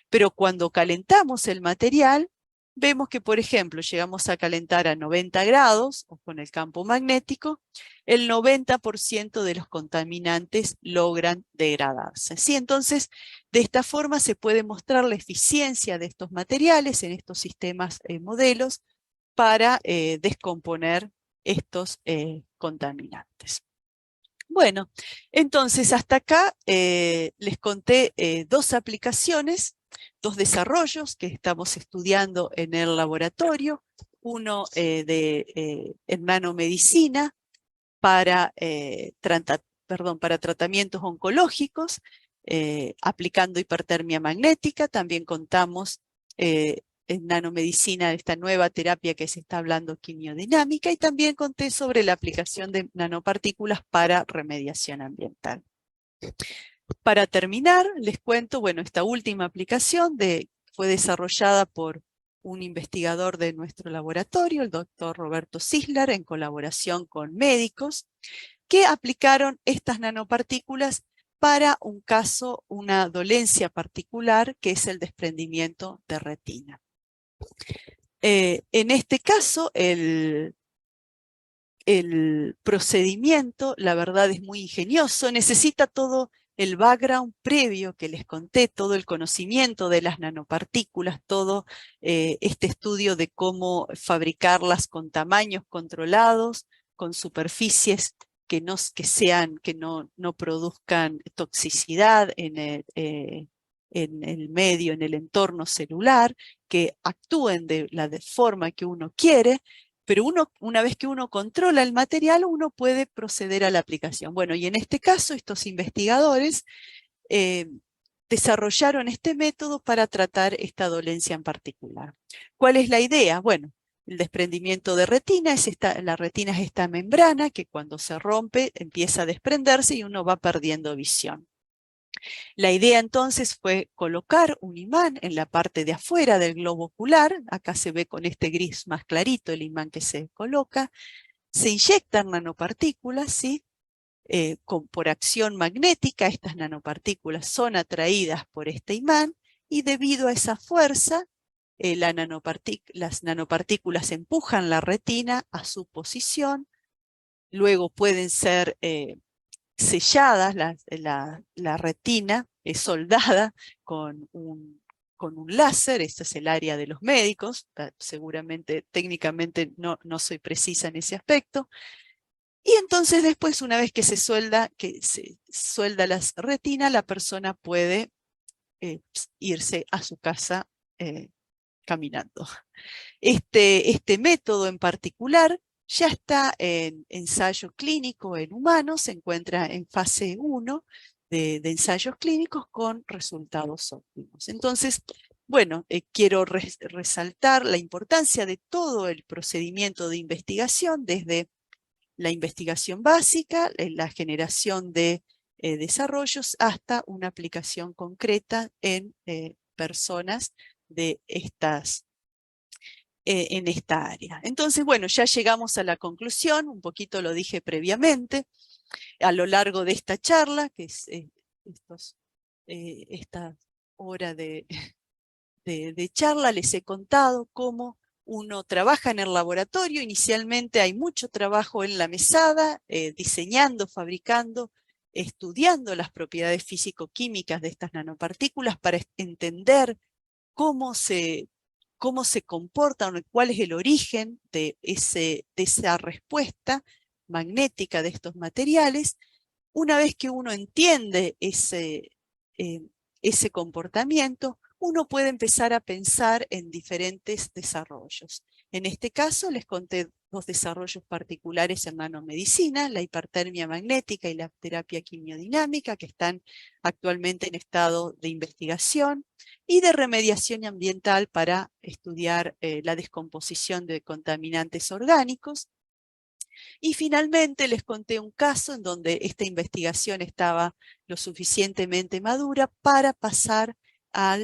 Pero cuando calentamos el material, vemos que, por ejemplo, llegamos a calentar a 90 grados, o con el campo magnético, el 90% de los contaminantes logran degradarse, ¿sí? Entonces, de esta forma se puede mostrar la eficiencia de estos materiales en estos sistemas modelos para descomponer estos contaminantes. Bueno, entonces hasta acá les conté dos aplicaciones, dos desarrollos que estamos estudiando en el laboratorio, uno en nanomedicina para, para tratamientos oncológicos, aplicando hipertermia magnética. También contamos en nanomedicina esta nueva terapia que se está hablando, quimiodinámica, y también conté sobre la aplicación de nanopartículas para remediación ambiental. Para terminar, les cuento, bueno, esta última aplicación fue desarrollada por un investigador de nuestro laboratorio, el doctor Roberto Cislar, en colaboración con médicos, que aplicaron estas nanopartículas para un caso, una dolencia particular, que es el desprendimiento de retina. En este caso, el procedimiento, la verdad, es muy ingenioso, necesita todo el background previo que les conté, todo el conocimiento de las nanopartículas, todo este estudio de cómo fabricarlas con tamaños controlados, con superficies que no produzcan toxicidad en el medio, en el entorno celular, que actúen de la forma que uno quiere, pero una vez que uno controla el material, uno puede proceder a la aplicación. Bueno, y en este caso, estos investigadores desarrollaron este método para tratar esta dolencia en particular. ¿Cuál es la idea? Bueno, el desprendimiento de retina, la retina es esta membrana que cuando se rompe empieza a desprenderse y uno va perdiendo visión. La idea entonces fue colocar un imán en la parte de afuera del globo ocular. Acá se ve con este gris más clarito el imán que se coloca. Se inyectan nanopartículas, ¿sí? Por acción magnética. Estas nanopartículas son atraídas por este imán y debido a esa fuerza, las nanopartículas empujan la retina a su posición. Luego pueden ser selladas, la retina es soldada con un láser. Este es el área de los médicos, seguramente técnicamente no soy precisa en ese aspecto. Y entonces después, una vez que se suelda la retina, la persona puede irse a su casa caminando. Este método en particular ya está en ensayo clínico en humanos, se encuentra en fase 1 de ensayos clínicos con resultados óptimos. Entonces, bueno, quiero resaltar la importancia de todo el procedimiento de investigación, desde la investigación básica, la generación de desarrollos, hasta una aplicación concreta en personas de en esta área. Entonces, bueno, ya llegamos a la conclusión, un poquito lo dije previamente, a lo largo de esta charla, que es esta hora de charla, les he contado cómo uno trabaja en el laboratorio. Inicialmente hay mucho trabajo en la mesada, diseñando, fabricando, estudiando las propiedades físico-químicas de estas nanopartículas para entender cómo se comportan, cuál es el origen de esa respuesta magnética de estos materiales. Una vez que uno entiende ese comportamiento, uno puede empezar a pensar en diferentes desarrollos. En este caso les conté dos desarrollos particulares en nanomedicina, la hipertermia magnética y la terapia quimiodinámica, que están actualmente en estado de investigación, y de remediación ambiental para estudiar la descomposición de contaminantes orgánicos. Y finalmente les conté un caso en donde esta investigación estaba lo suficientemente madura para pasar a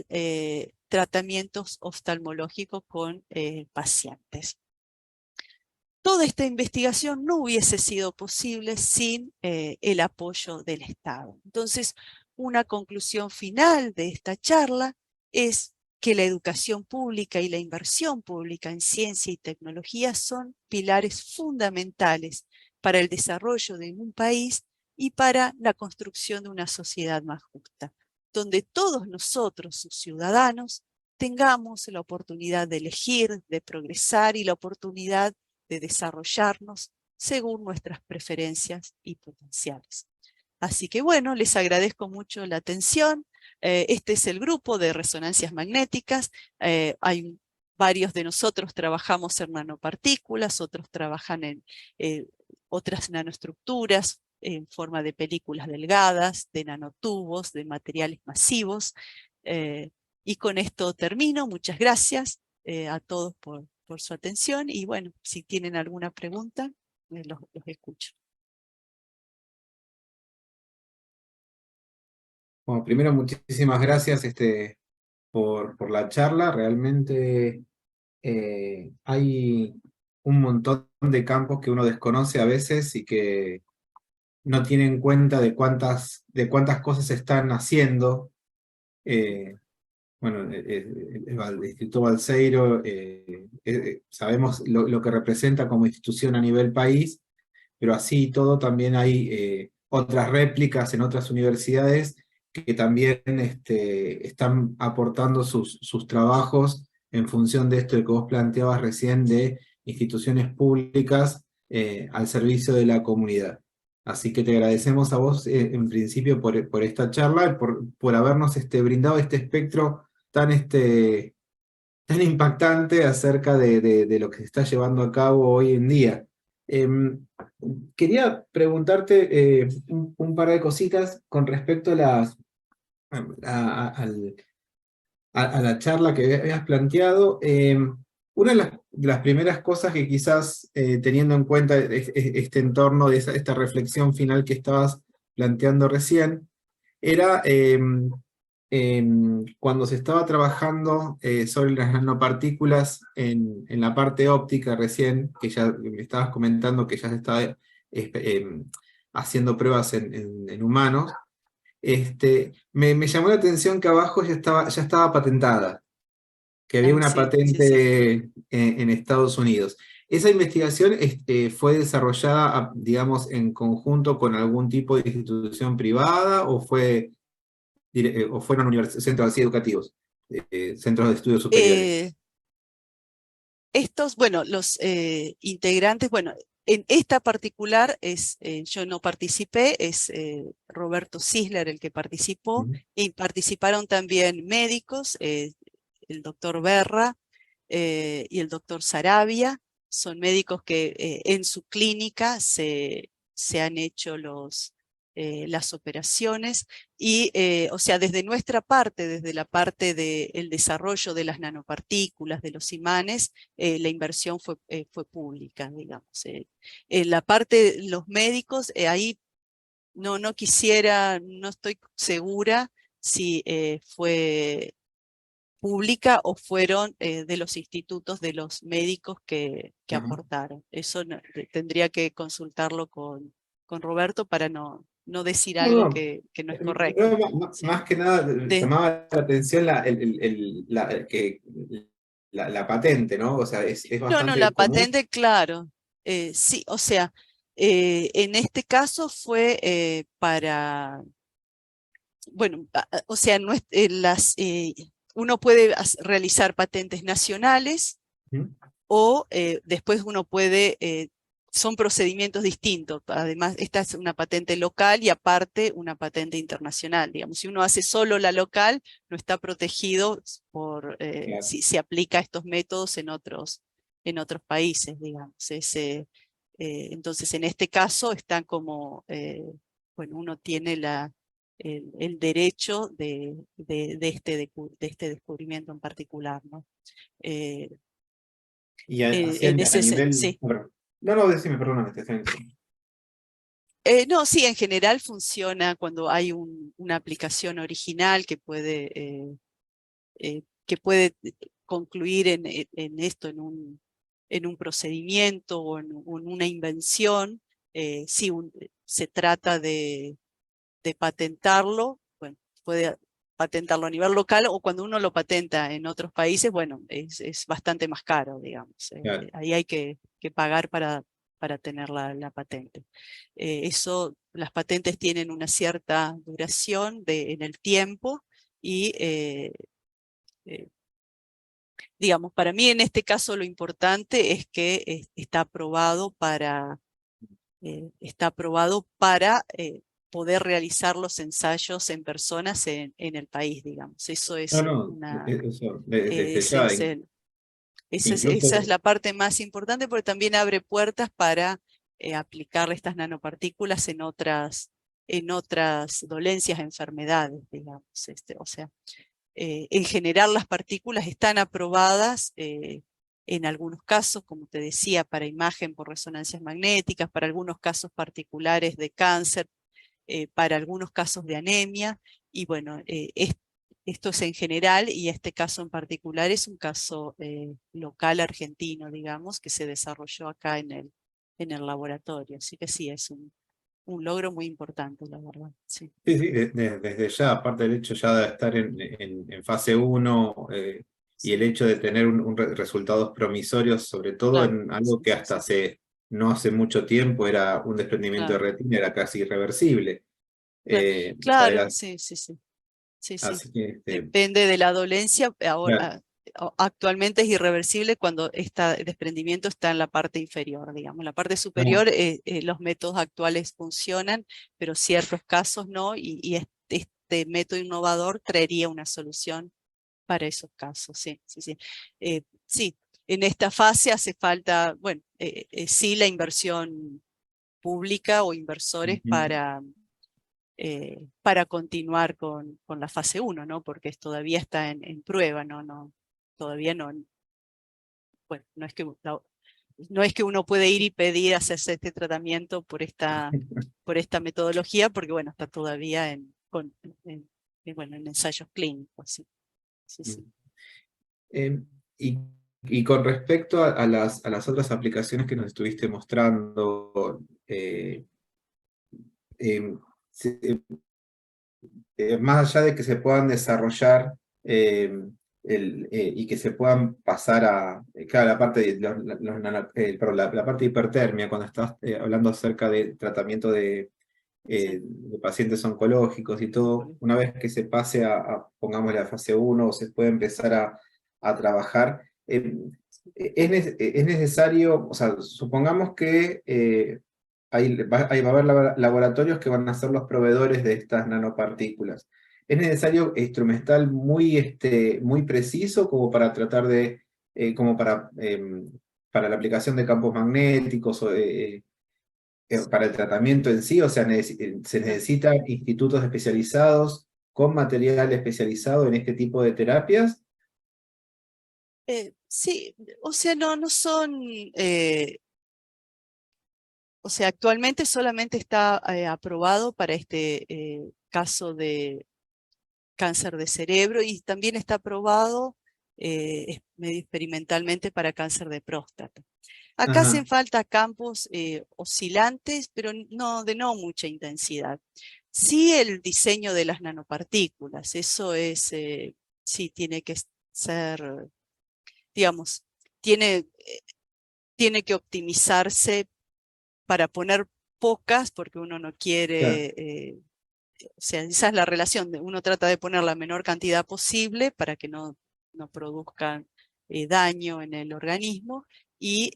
tratamientos oftalmológicos con pacientes. Toda esta investigación no hubiese sido posible sin el apoyo del Estado. Entonces, una conclusión final de esta charla es que la educación pública y la inversión pública en ciencia y tecnología son pilares fundamentales para el desarrollo de un país y para la construcción de una sociedad más justa, donde todos nosotros, sus ciudadanos, tengamos la oportunidad de elegir, de progresar y la oportunidad de desarrollarnos según nuestras preferencias y potenciales. Así que bueno, les agradezco mucho la atención. Este es el grupo de resonancias magnéticas. Varios de nosotros trabajamos en nanopartículas, otros trabajan en otras nanoestructuras en forma de películas delgadas, de nanotubos, de materiales masivos. Y con esto termino. Muchas gracias a todos por su atención y bueno, si tienen alguna pregunta, los escucho. Bueno, primero muchísimas gracias por la charla. Realmente hay un montón de campos que uno desconoce a veces y que no tiene en cuenta de cuántas cosas se están haciendo. Bueno, el Instituto Balseiro, sabemos lo que representa como institución a nivel país, pero así y todo también hay otras réplicas en otras universidades que también están aportando sus trabajos en función de esto que vos planteabas recién de instituciones públicas al servicio de la comunidad. Así que te agradecemos a vos en principio por esta charla y por habernos brindado este espectro tan impactante acerca de lo que se está llevando a cabo hoy en día. Quería preguntarte un par de cositas con respecto a la charla que habías planteado. Una de las primeras cosas que quizás teniendo en cuenta este entorno de esta reflexión final que estabas planteando recién, era cuando se estaba trabajando sobre las nanopartículas en la parte óptica recién, que ya me estabas comentando que ya se estaba haciendo pruebas en humanos. Me llamó la atención que abajo ya estaba patentada, que había una Sí, sí, sí. patente en Estados Unidos. ¿Esa investigación fue desarrollada, digamos, en conjunto con algún tipo de institución privada o fueron centros así educativos, centros de estudios superiores? Eh, bueno, los integrantes, bueno, en esta particular yo no participé, es Roberto Sisler el que participó, Ujú. y participaron también médicos, el doctor Berra y el doctor Sarabia. Son médicos que en su clínica se han hecho las operaciones y, o sea, desde nuestra parte, desde la parte del desarrollo de las nanopartículas, de los imanes, la inversión fue pública, digamos. En la parte de los médicos, ahí no estoy segura si fue pública o fueron de los institutos de los médicos que Ajá. aportaron. Eso tendría que consultarlo con Roberto para no decir No, algo no, que no es no, correcto. Sí. más que nada De, llamaba la atención la patente, ¿no? O sea, es no, la bastante común. patente, claro. Sí, o sea, en este caso fue para, bueno, o sea, uno puede realizar patentes nacionales Ujú. o después uno puede, son procedimientos distintos. Además, esta es una patente local y aparte una patente internacional. Digamos, si uno hace solo la local, no está protegido Claro. si se aplica estos métodos en otros países, digamos. Entonces, en este caso está como, bueno, uno tiene el derecho de este descubrimiento en particular, ¿no? Y así En a ese, nivel, sí. No, no, decime, perdóname, te estoy interrumpiendo. No, sí, en general funciona cuando hay una aplicación original que puede concluir en esto, en un procedimiento o en una invención. Sí, se trata de patentarlo, bueno, puede patentarlo a nivel local, o cuando uno lo patenta en otros países, bueno, es bastante más caro, digamos. Claro. Ahí hay que pagar para tener la patente. Las patentes tienen una cierta duración en el tiempo y digamos, para mí en este caso lo importante es que está aprobado para poder realizar los ensayos en personas en el país, digamos. Eso No, es no, eso, desde ese ya, es esa es incluso, la parte más importante, porque también abre puertas para aplicar estas nanopartículas en otras dolencias, enfermedades, digamos. O sea, en general las partículas están aprobadas en algunos casos, como te decía, para imagen por resonancias magnéticas, para algunos casos particulares de cáncer, para algunos casos de anemia, y bueno, esto es en general, y este caso en particular es un caso local argentino, digamos, que se desarrolló acá en el laboratorio. Así que sí, es un logro muy importante, la verdad. Sí, sí, sí, desde ya, aparte del hecho ya de estar en fase uno y el sí, hecho de tener resultados promisorios, sobre todo claro, en algo sí, que sí, hasta sí, no hace mucho tiempo era un desprendimiento de claro, retina, era casi irreversible. claro, O sea, claro, sí, sí, sí, sí, sí. así que, Depende de la dolencia. claro, Ahora, actualmente es irreversible cuando el desprendimiento está en la parte inferior, digamos. En la parte no, superior, los métodos actuales funcionan, pero ciertos casos no, y este método innovador traería una solución para esos casos. Sí, sí, sí. Sí, en esta fase hace falta, bueno, sí, la inversión pública o inversores ujú. para continuar con la fase uno, ¿no? Porque todavía está en prueba, ¿no? Todavía no, bueno, no es que uno puede ir y pedir hacerse este tratamiento por esta metodología, porque bueno, está todavía bueno, en ensayos clínicos. Sí, sí, sí. Eh, y, y con respecto a las otras aplicaciones que nos estuviste mostrando, eh, se- más allá de que se puedan desarrollar eh, y que se puedan pasar a, claro, la parte de, perdón, la parte de hipertermia, cuando estás hablando acerca de tratamiento Sí, de pacientes oncológicos y todo, una vez que se pase pongamos la fase uno o se puede empezar a trabajar, es necesario, o sea, supongamos que va a haber laboratorios que van a ser los proveedores de estas nanopartículas. Es necesario instrumental muy, muy preciso como para tratar de, como para la aplicación de campos magnéticos o para el tratamiento en sí, o sea, se claro. necesitan institutos especializados con material especializado en este tipo de terapias. Sí, o sea, no son, o sea, actualmente solamente está aprobado para este caso de cáncer de cerebro, y también está aprobado medio experimentalmente para cáncer de próstata. Acá hacen Ajá, falta campos oscilantes, pero no mucha intensidad. Sí, el diseño de las nanopartículas, eso sí tiene que ser, digamos, tiene, tiene que optimizarse para poner pocas, porque uno no claro, quiere, o sea, esa es la relación, uno trata de poner la menor cantidad posible para que no produzcan daño en el organismo, y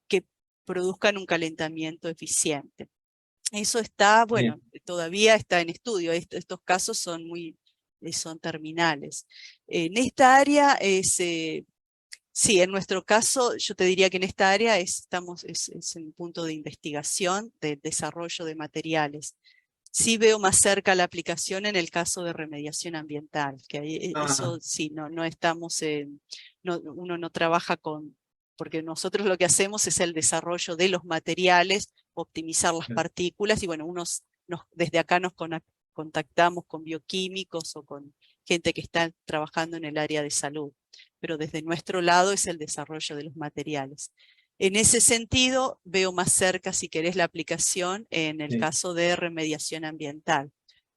que produzcan un calentamiento eficiente. Eso está, bueno, bien. todavía está en estudio. Estos casos son terminales. En esta área sí, en nuestro caso, yo te diría que en esta área es un punto de investigación, de desarrollo de materiales. Sí veo más cerca la aplicación en el caso de remediación ambiental, que ahí, Ah, eso sí, no estamos uno no trabaja porque nosotros lo que hacemos es el desarrollo de los materiales, optimizar las partículas, y bueno, desde acá nos contactamos con bioquímicos o con gente que está trabajando en el área de salud, pero desde nuestro lado es el desarrollo de los materiales. En ese sentido, veo más cerca, si querés, la aplicación en el caso de remediación ambiental,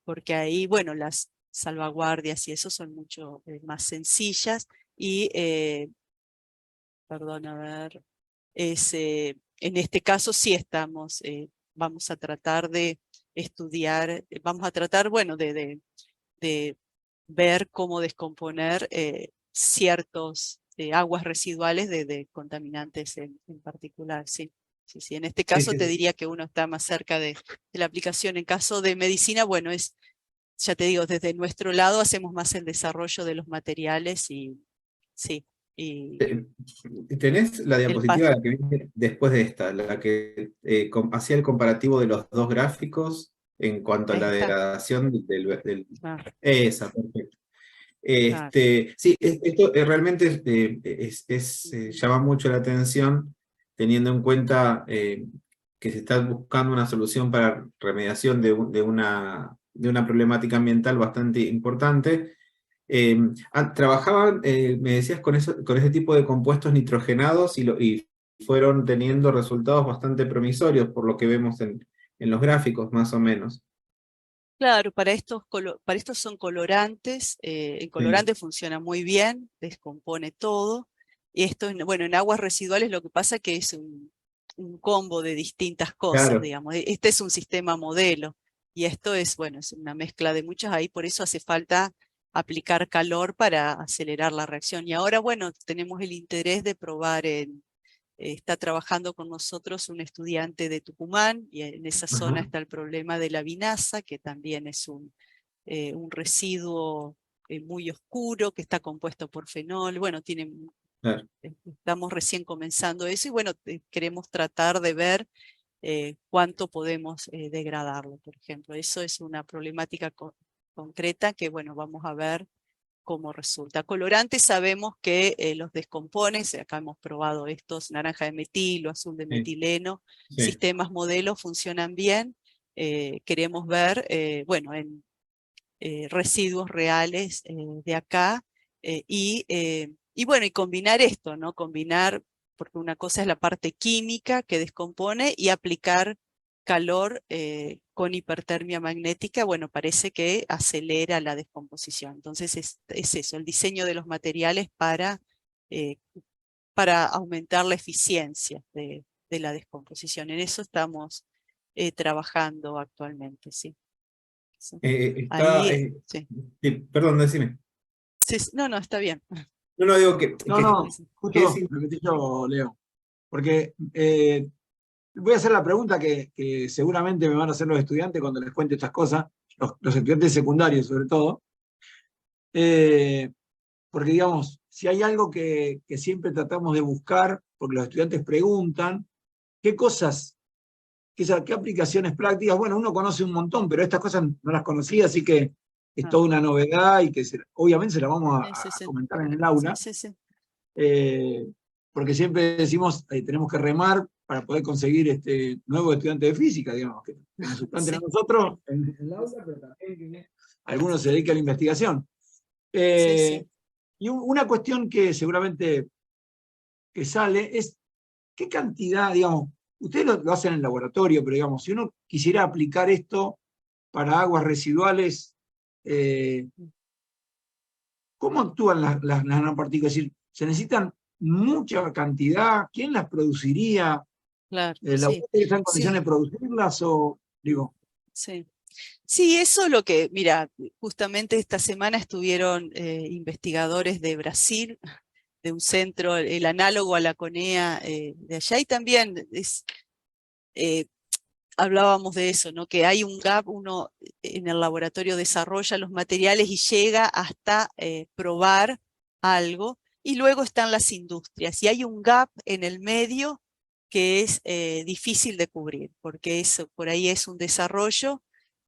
porque ahí, bueno, las salvaguardias y eso son mucho más sencillas y, perdón, a ver, en este caso sí vamos a tratar de estudiar, vamos a tratar, bueno, de ver cómo descomponer ciertos aguas residuales de contaminantes en particular, sí. Sí, sí. En este Sí, caso sí, te sí. diría que uno está más cerca de la aplicación. En caso de medicina, bueno, ya te digo, desde nuestro lado hacemos más el desarrollo de los materiales y sí, y Eh, Tenés la el diapositiva la que viene después de esta, la que hacía el comparativo de los dos gráficos en cuanto a la esta, degradación del. ah, Esa, perfecto. claro, Sí, esto realmente llama mucho la atención, teniendo en cuenta que se está buscando una solución para remediación de una problemática ambiental bastante importante. Trabajaban, me decías, con ese tipo de compuestos nitrogenados y fueron teniendo resultados bastante promisorios, por lo que vemos en los gráficos, más o menos. claro, para estos son colorantes, el Sí, colorante funciona muy bien, descompone todo. Esto, bueno, en aguas residuales lo que pasa es que es un combo de distintas cosas, claro. digamos. Este es un sistema modelo y esto es, bueno, es una mezcla de muchas ahí, por eso hace falta aplicar calor para acelerar la reacción. Y ahora, bueno, tenemos el interés de probar está trabajando con nosotros un estudiante de Tucumán, y en esa zona Ajá, está el problema de la vinaza, que también es un residuo muy oscuro, que está compuesto por fenol. Bueno, claro. estamos recién comenzando eso, y bueno, queremos tratar de ver cuánto podemos degradarlo, por ejemplo. Eso es una problemática concreta que, bueno, vamos a ver cómo resulta. Colorantes sabemos que los descompones, acá hemos probado estos, naranja de metilo, azul de Sí, metileno, sí. sistemas modelos funcionan bien. Queremos ver, bueno, en residuos reales de acá, y bueno, y combinar esto, ¿no? Combinar, porque una cosa es la parte química que descompone, y aplicar calor con hipertermia magnética, bueno, parece que acelera la descomposición. Entonces es eso, el diseño de los materiales eh, para aumentar la eficiencia de la descomposición. En eso estamos trabajando actualmente, sí. Sí. Está, Ahí, sí. sí, perdón, decime. Sí, no, no, está bien. No, no, digo que, No, que, no, Sí, que es. justo me metí yo, Leo. Porque voy a hacer la pregunta que seguramente me van a hacer los estudiantes cuando les cuente estas cosas, los estudiantes secundarios sobre todo. Eh, Porque, digamos, si hay algo que siempre tratamos de buscar, porque los estudiantes preguntan, ¿qué cosas, qué aplicaciones prácticas? Bueno, uno conoce un montón, pero estas cosas no las conocía, así que es ah, toda una novedad y que obviamente se la vamos sí, a sí, comentar en el sí, aula. sí, sí. eh, Porque siempre decimos, tenemos que remar para poder conseguir nuevos estudiantes de física, digamos, que nos suplanten a Sí, nosotros en el aula, pero también que algunos se dediquen a la investigación. sí, sí, Y una cuestión que seguramente que sale es qué cantidad, digamos, ustedes lo hacen en el laboratorio, pero digamos, si uno quisiera aplicar esto para aguas residuales, eh, ¿cómo actúan las nanopartículas? Es decir, ¿se necesitan mucha cantidad? ¿Quién las produciría? claro, ¿El sí, laboratorio está en sí, condiciones de producirlas o, digo, sí. Sí, eso es lo que, mira, justamente esta semana estuvieron investigadores de Brasil, de un centro, el análogo a la CONEA de allá, y también eh, hablábamos de eso, ¿no? Que hay un gap, uno en el laboratorio desarrolla los materiales y llega hasta probar algo, y luego están las industrias, y hay un gap en el medio que es difícil de cubrir, porque eso por ahí es un desarrollo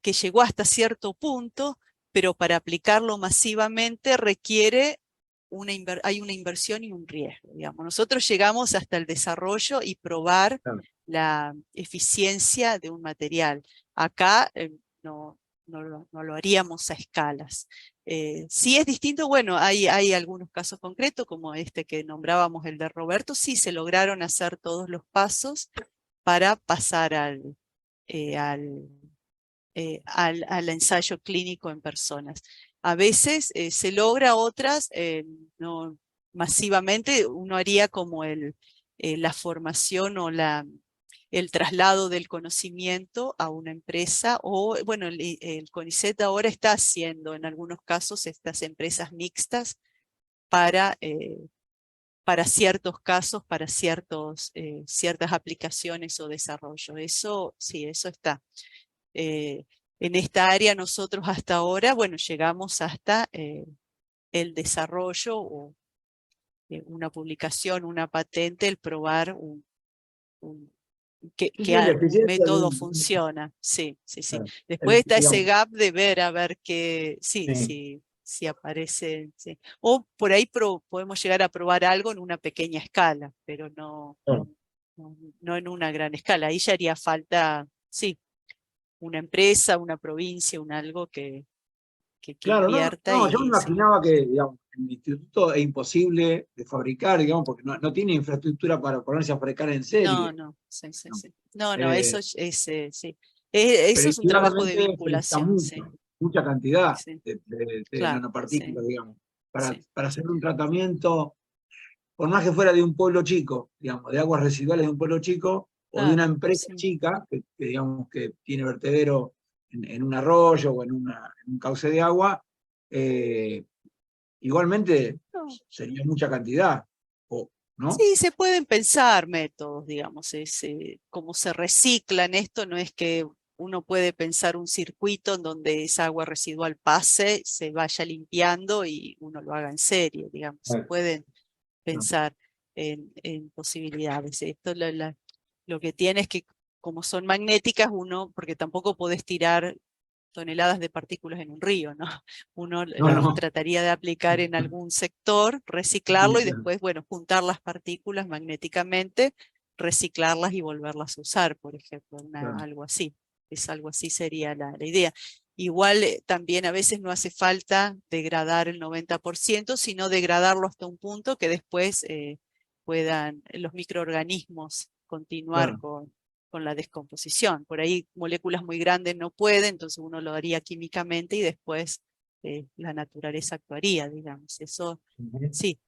que llegó hasta cierto punto, pero para aplicarlo masivamente requiere hay una inversión y un riesgo, digamos. Nosotros llegamos hasta el desarrollo y probar Claro. la eficiencia de un material. Acá no lo haríamos a escalas. Sí es distinto, bueno, hay algunos casos concretos, como este que nombrábamos, el de Roberto, sí se lograron hacer todos los pasos para pasar al ensayo clínico en personas. A veces se logra, otras no masivamente. Uno haría como la formación o el traslado del conocimiento a una empresa, o bueno, el CONICET ahora está haciendo en algunos casos estas empresas mixtas para ciertos casos, para ciertas aplicaciones o desarrollo. Eso sí, eso está. En esta área nosotros hasta ahora, bueno, llegamos hasta el desarrollo o una publicación, una patente, el probar que Sí, la un eficiencia de método un... funciona. Sí, sí, sí. Claro. Después está ese Digamos, gap de ver a ver qué, Sí. si aparece. Sí. O por ahí podemos llegar a probar algo en una pequeña escala, pero claro. no en una gran escala. Ahí ya haría falta, sí, una empresa, una provincia, un algo que Claro, invierta no, yo me y sí. imaginaba que, digamos, en el instituto es imposible de fabricar, digamos, porque no tiene infraestructura para ponerse a fabricar en serie. No, sí, sí, ¿No? sí. No, Eh, eso es, sí. pero Eso es un trabajo de indudablemente se necesita vinculación, sí. mucha cantidad Sí, de claro, sí, nanopartículas, digamos, sí. para hacer un tratamiento, por más que fuera de un pueblo chico, digamos, de aguas residuales de un pueblo chico, o de Claro, una empresa sí. chica, digamos que tiene vertedero en un arroyo o en un cauce de agua, eh, igualmente No, sería mucha cantidad, ¿no? sí, se pueden pensar métodos, digamos, cómo se reciclan esto. No es que uno puede pensar un circuito en donde esa agua residual pase, se vaya limpiando y uno lo haga en serie, digamos. Se Bueno, pueden pensar en posibilidades. Esto lo que tiene es que, como son magnéticas, porque tampoco podés tirar toneladas de partículas en un río, ¿no? Uno No, las no. trataría de aplicar en algún sector, reciclarlo y después, bueno, juntar las partículas magnéticamente, reciclarlas y volverlas a usar, por ejemplo, Claro. algo así. Algo así sería la idea. Igual también a veces no hace falta degradar el 90%, sino degradarlo hasta un punto que después puedan los microorganismos continuar Claro. con la descomposición. Por ahí moléculas muy grandes no pueden, entonces uno lo haría químicamente y después la naturaleza actuaría, digamos. Eso ujú. sí,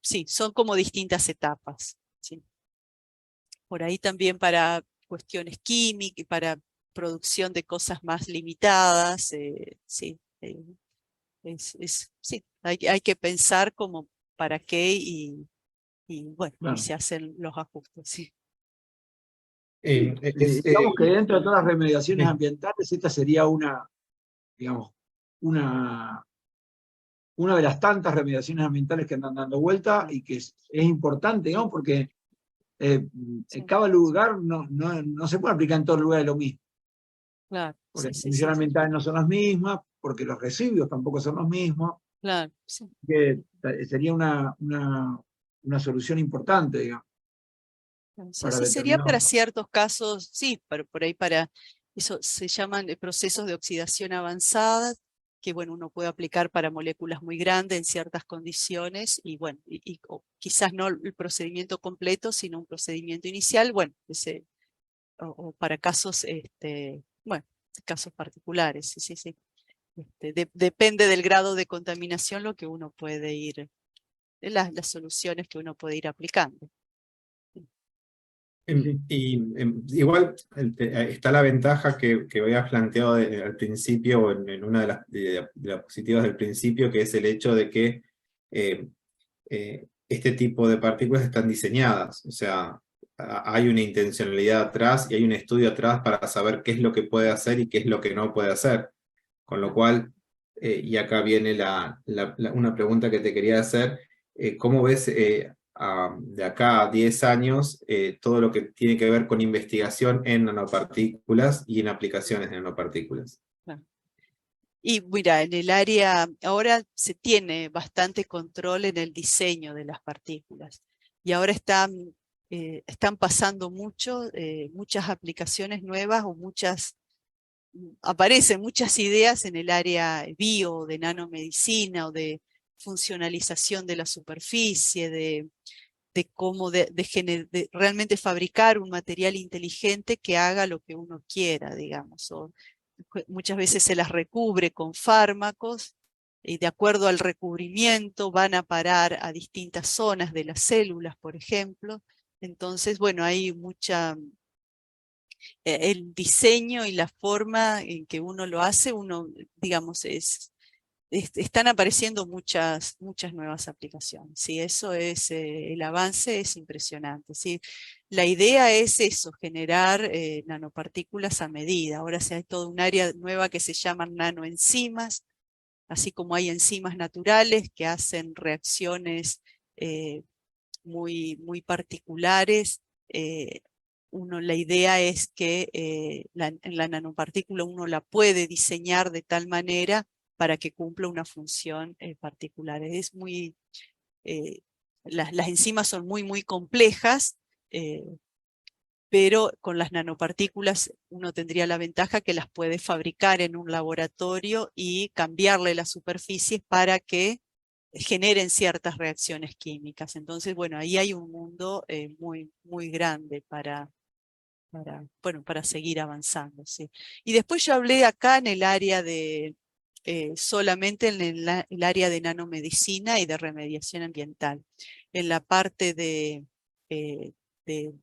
sí, son como distintas etapas. ¿Sí? Por ahí también para cuestiones químicas, para producción de cosas más limitadas, sí, sí, hay que pensar como para qué y bueno, y Claro. se hacen los ajustes. Sí. Eh, Digamos que dentro de todas las remediaciones sí. ambientales, esta sería digamos, una, una de las tantas remediaciones ambientales que andan dando vuelta y que es importante, digamos, porque en Sí, cada lugar no se puede aplicar en todo lugar lo mismo, claro, porque sí, las sí, sí, condiciones ambientales no son las mismas, porque los residuos tampoco son los mismos, claro, sí. que sería una solución importante, digamos, Sí, para sí, sería para determinados. ciertos casos, sí, por ahí para, eso se llaman procesos de oxidación avanzada, que bueno, uno puede aplicar para moléculas muy grandes en ciertas condiciones, y bueno, quizás no el procedimiento completo, sino un procedimiento inicial, bueno, o para casos, bueno, casos particulares, sí, sí, sí. Depende del grado de contaminación lo que uno puede ir, las soluciones que uno puede ir aplicando. Sí, sí. Igual está la ventaja que habías planteado al principio, o en una de las diapositivas del principio, que es el hecho de que eh, este tipo de partículas están diseñadas. O sea, hay una intencionalidad atrás y hay un estudio atrás para saber qué es lo que puede hacer y qué es lo que no puede hacer. Con lo cual, y acá viene una pregunta que te quería hacer. ¿Cómo ves de acá a 10 años todo lo que tiene que ver con investigación en nanopartículas y en aplicaciones de nanopartículas? Claro. Y mira, en el área, ahora se tiene bastante control en el diseño de las partículas. Y ahora están pasando muchas aplicaciones nuevas o aparecen muchas ideas en el área bio, de nanomedicina o de funcionalización de la superficie, de cómo de realmente fabricar un material inteligente que haga lo que uno quiera, digamos. Muchas veces se las recubre con fármacos y de acuerdo al recubrimiento van a parar a distintas zonas de las células, por ejemplo. Entonces, bueno, hay el diseño y la forma en que uno lo hace, digamos, están apareciendo muchas nuevas aplicaciones. ¿Sí? Eso es, el avance es impresionante. ¿Sí? La idea es eso, generar nanopartículas a medida. Ahora hay toda un área nueva que se llaman nanoenzimas, así como hay enzimas naturales que hacen reacciones muy particulares. La idea es que en la nanopartícula uno la puede diseñar de tal manera para que cumpla una función particular. Las enzimas son muy complejas, pero con las nanopartículas uno tendría la ventaja que las puede fabricar en un laboratorio y cambiarle las superficies para que generen ciertas reacciones químicas. Entonces, bueno, ahí hay un mundo muy grande para seguir avanzando. ¿Sí? Y después yo hablé acá en el área solamente en el área de nanomedicina y de remediación ambiental. En la parte eh, de,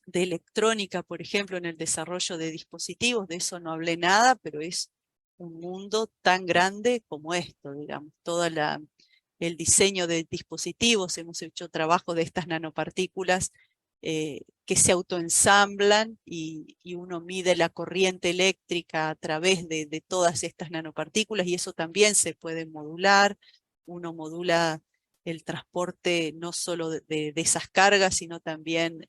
de electrónica, por ejemplo, en el desarrollo de dispositivos, de eso no hablé nada, pero es un mundo tan grande como esto, digamos, el diseño de dispositivos, hemos hecho trabajo de estas nanopartículas que se autoensamblan y uno mide la corriente eléctrica a través de todas estas nanopartículas y eso también se puede modular. Uno modula el transporte no solo de esas cargas, sino también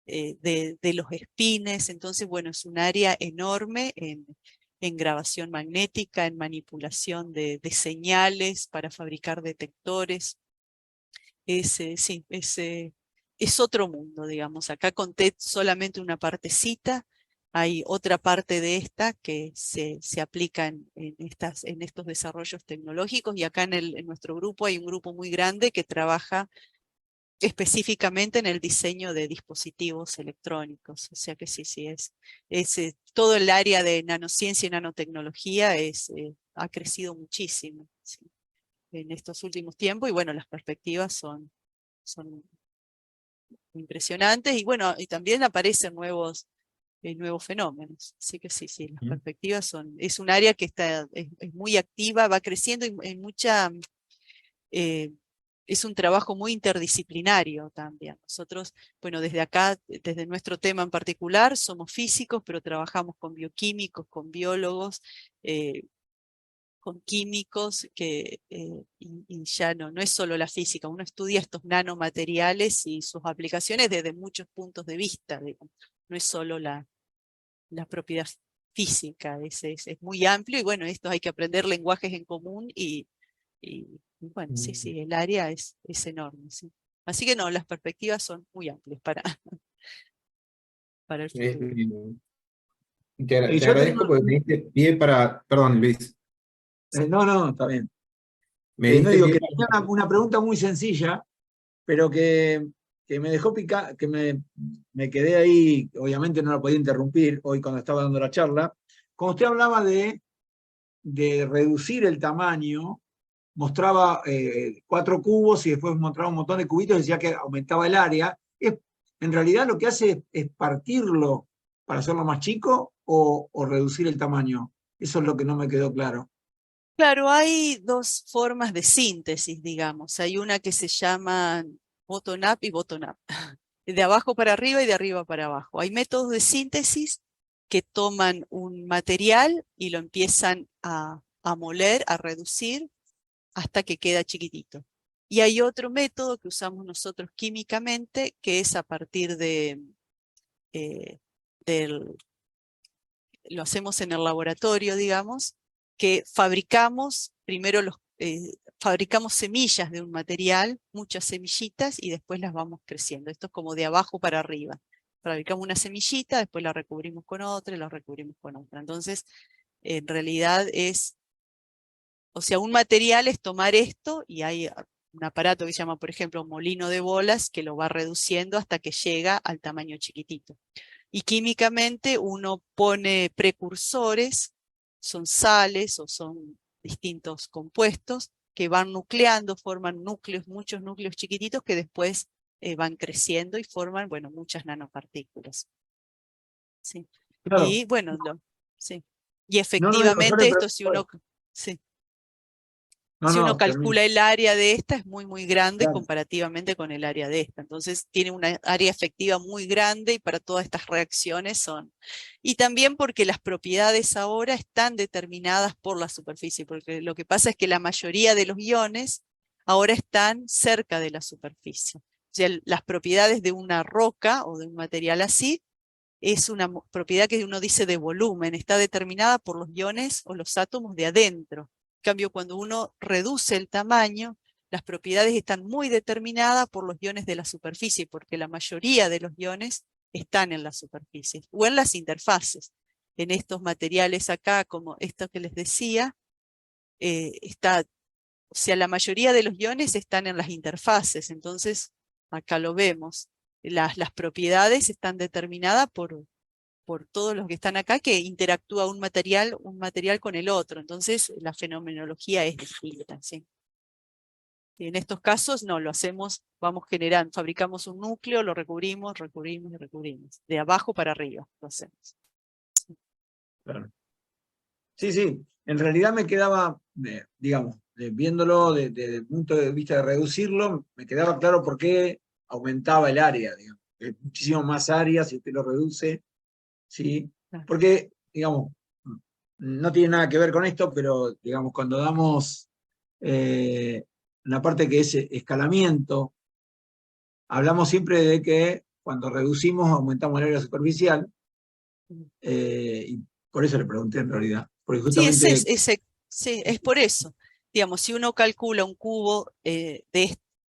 de los espines. Entonces, bueno, es un área enorme en grabación magnética, en manipulación de señales para fabricar detectores. Sí, es otro mundo, digamos. Acá conté solamente una partecita. Hay otra parte de esta que se aplica en estos desarrollos tecnológicos y acá en nuestro grupo hay un grupo muy grande que trabaja específicamente en el diseño de dispositivos electrónicos. O sea que sí, todo el área de nanociencia y nanotecnología ha crecido muchísimo, ¿sí? En estos últimos tiempos y bueno, las perspectivas son impresionantes y bueno, y también aparecen nuevos fenómenos. Así que sí, las perspectivas es un área que es muy activa, va creciendo y es un trabajo muy interdisciplinario también. Nosotros, bueno, desde acá, desde nuestro tema en particular, somos físicos, pero trabajamos con bioquímicos, con biólogos, con químicos, y ya no es solo la física, uno estudia estos nanomateriales y sus aplicaciones desde muchos puntos de vista, digamos. No es solo la propiedad física, es muy amplio y bueno, esto hay que aprender lenguajes en común y bueno, sí, el área es enorme. ¿Sí? Así que no, las perspectivas son muy amplias para el futuro. Te Yo tengo, agradezco porque me diste pie para... Perdón, Luis. no, está bien. Me No diste digo pie que tenía una pregunta muy sencilla, pero que me dejó picar, que me quedé ahí, obviamente no la podía interrumpir hoy cuando estaba dando la charla. Cuando usted hablaba de reducir el tamaño, mostraba 4 cubos y después mostraba un montón de cubitos y decía que aumentaba el área. En realidad lo que hace es partirlo para hacerlo más chico o reducir el tamaño. Eso es lo que no me quedó claro. Claro, hay dos formas de síntesis, digamos. Hay una que se llama bottom-up y bottom-up, de abajo para arriba y de arriba para abajo. Hay métodos de síntesis que toman un material y lo empiezan a moler, a reducir, hasta que queda chiquitito. Y hay otro método que usamos nosotros químicamente, que es a partir eh, lo hacemos en el laboratorio, digamos, que fabricamos, primero fabricamos semillas de un material, muchas semillitas, y después las vamos creciendo. Esto es como de abajo para arriba. Fabricamos una semillita, después la recubrimos con otra, y la recubrimos con otra. Entonces, en realidad o sea, un material es tomar esto, y hay un aparato que se llama, por ejemplo, molino de bolas, que lo va reduciendo hasta que llega al tamaño chiquitito. Y químicamente uno pone precursores, son sales o son distintos compuestos que van nucleando, forman núcleos, muchos núcleos chiquititos que después van creciendo y forman, bueno, muchas nanopartículas. ¿Sí? Claro. Y bueno, sí. Y No, no, digo, yo le efectivamente esto si uno... pregunto. Sí. No, Si uno no, termino. calcula el área de esta, es muy, muy grande Claro, comparativamente con el área de esta. Entonces tiene una área efectiva muy grande y para todas estas reacciones son. Y también porque las propiedades ahora están determinadas por la superficie, porque lo que pasa es que la mayoría de los iones ahora están cerca de la superficie. O sea, las propiedades de una roca o de un material así es una propiedad que uno dice de volumen, está determinada por los iones o los átomos de adentro. En cambio, cuando uno reduce el tamaño, las propiedades están muy determinadas por los iones de la superficie, porque la mayoría de los iones están en la superficie o en las interfaces. En estos materiales acá, como esto que les decía, o sea, la mayoría de los iones están en las interfaces, entonces acá lo vemos. Las propiedades están determinadas por todos los que están acá, que interactúa un material con el otro. Entonces la fenomenología es distinta. ¿Sí? Y en estos casos no, lo hacemos, vamos generando, fabricamos un núcleo, lo recubrimos, recubrimos y recubrimos. De abajo para arriba lo hacemos. claro. Sí, sí. En realidad me quedaba, digamos, viéndolo desde el punto de vista de reducirlo, me quedaba claro por qué aumentaba el área, digamos. Muchísimo más área si usted lo reduce, ¿sí? Claro. Porque, digamos, no tiene nada que ver con esto, pero, digamos, cuando damos una parte que es escalamiento, hablamos siempre de que cuando reducimos aumentamos el área superficial, y por eso le pregunté en realidad, porque Sí, justamente... sí, es por eso. Digamos, si uno calcula un cubo,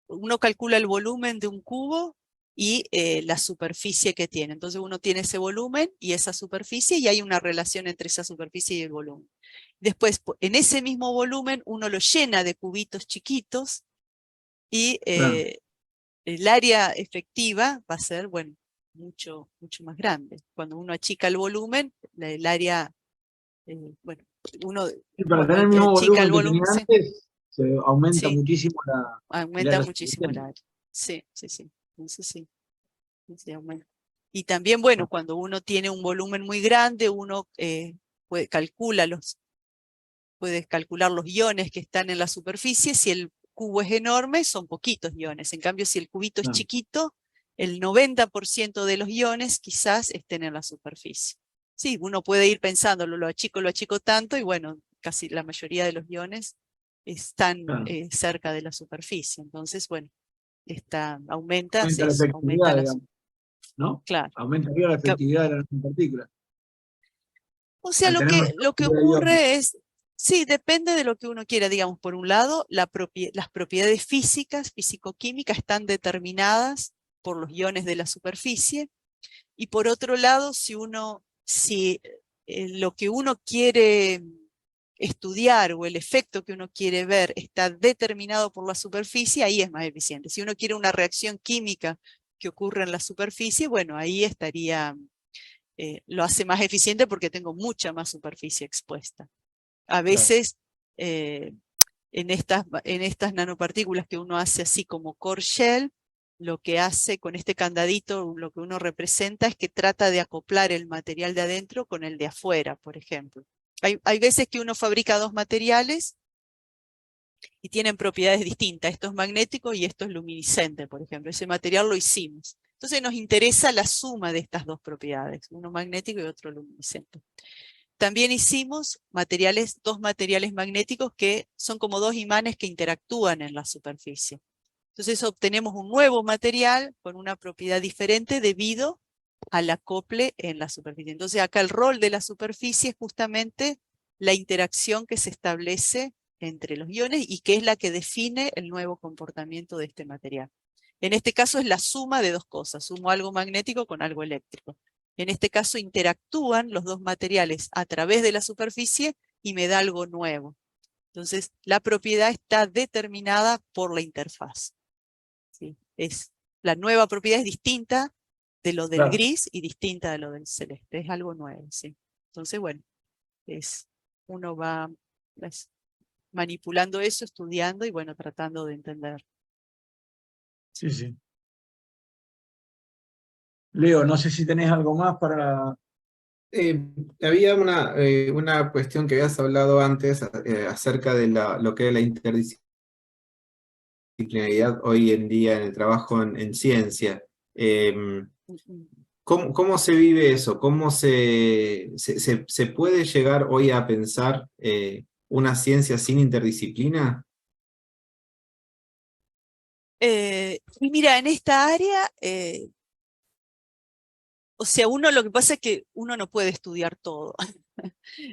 uno calcula el volumen de un cubo y la superficie que tiene. Entonces uno tiene ese volumen y esa superficie, y hay una relación entre esa superficie y el volumen. Después, en ese mismo volumen, uno lo llena de cubitos chiquitos y Claro, el área efectiva va a ser, bueno, mucho, mucho más grande. Cuando uno achica el volumen, el área, bueno, uno y para cuando tener el mismo achica el volumen que tenía volumen, sí, antes, se aumenta sí, muchísimo el aumenta área muchísimo el superficial. área. Sí, sí, sí, eso sí, sí aumenta. Y también, bueno, cuando uno tiene un volumen muy grande, uno puede calcular los iones que están en la superficie. Si el cubo es enorme, son poquitos iones. En cambio, si el cubito es Claro, chiquito, el 90% de los iones quizás estén en la superficie. Sí, uno puede ir pensando, lo achico tanto, y bueno, casi la mayoría de los iones están claro. cerca de la superficie. Entonces, bueno, aumenta Aumenta la eso, aumenta efectividad, digamos, ¿no? claro. Aumenta la efectividad de la nanopartícula. O sea, Al tener más lo que cantidad de iones. ocurre es, sí, depende de lo que uno quiera. Digamos, por un lado, las propiedades físicas, físico-químicas, están determinadas por los iones de la superficie. Y por otro lado, si lo que uno quiere estudiar o el efecto que uno quiere ver está determinado por la superficie, ahí es más eficiente. Si uno quiere una reacción química que ocurre en la superficie, bueno, ahí lo hace más eficiente porque tengo mucha más superficie expuesta. A Claro. veces en estas nanopartículas que uno hace así como core shell, lo que hace con este candadito, lo que uno representa es que trata de acoplar el material de adentro con el de afuera, por ejemplo. Hay veces que uno fabrica dos materiales y tienen propiedades distintas. Esto es magnético y esto es luminiscente, por ejemplo. Ese material lo hicimos. Entonces nos interesa la suma de estas dos propiedades, uno magnético y otro luminiscente. También hicimos dos materiales magnéticos que son como dos imanes que interactúan en la superficie. Entonces obtenemos un nuevo material con una propiedad diferente debido al acople en la superficie. Entonces acá el rol de la superficie es justamente la interacción que se establece entre los iones y que es la que define el nuevo comportamiento de este material. En este caso es la suma de dos cosas, sumo algo magnético con algo eléctrico. En este caso interactúan los dos materiales a través de la superficie y me da algo nuevo. Entonces la propiedad está determinada por la interfaz. ¿Sí? La nueva propiedad es distinta de lo del gris y distinta de lo del celeste, es algo nuevo. ¿Sí? Entonces, bueno, uno va manipulando eso, estudiando y bueno, tratando de entender. Sí, sí. Leo, no sé si tenés algo más para... Había una cuestión que habías hablado antes acerca de lo que es la interdisciplinaridad hoy en día en el trabajo en ciencia. ¿Cómo se vive eso? ¿Cómo se puede llegar hoy a pensar una ciencia sin interdisciplina? Y mira, en esta área, o sea, lo que pasa es que uno no puede estudiar todo.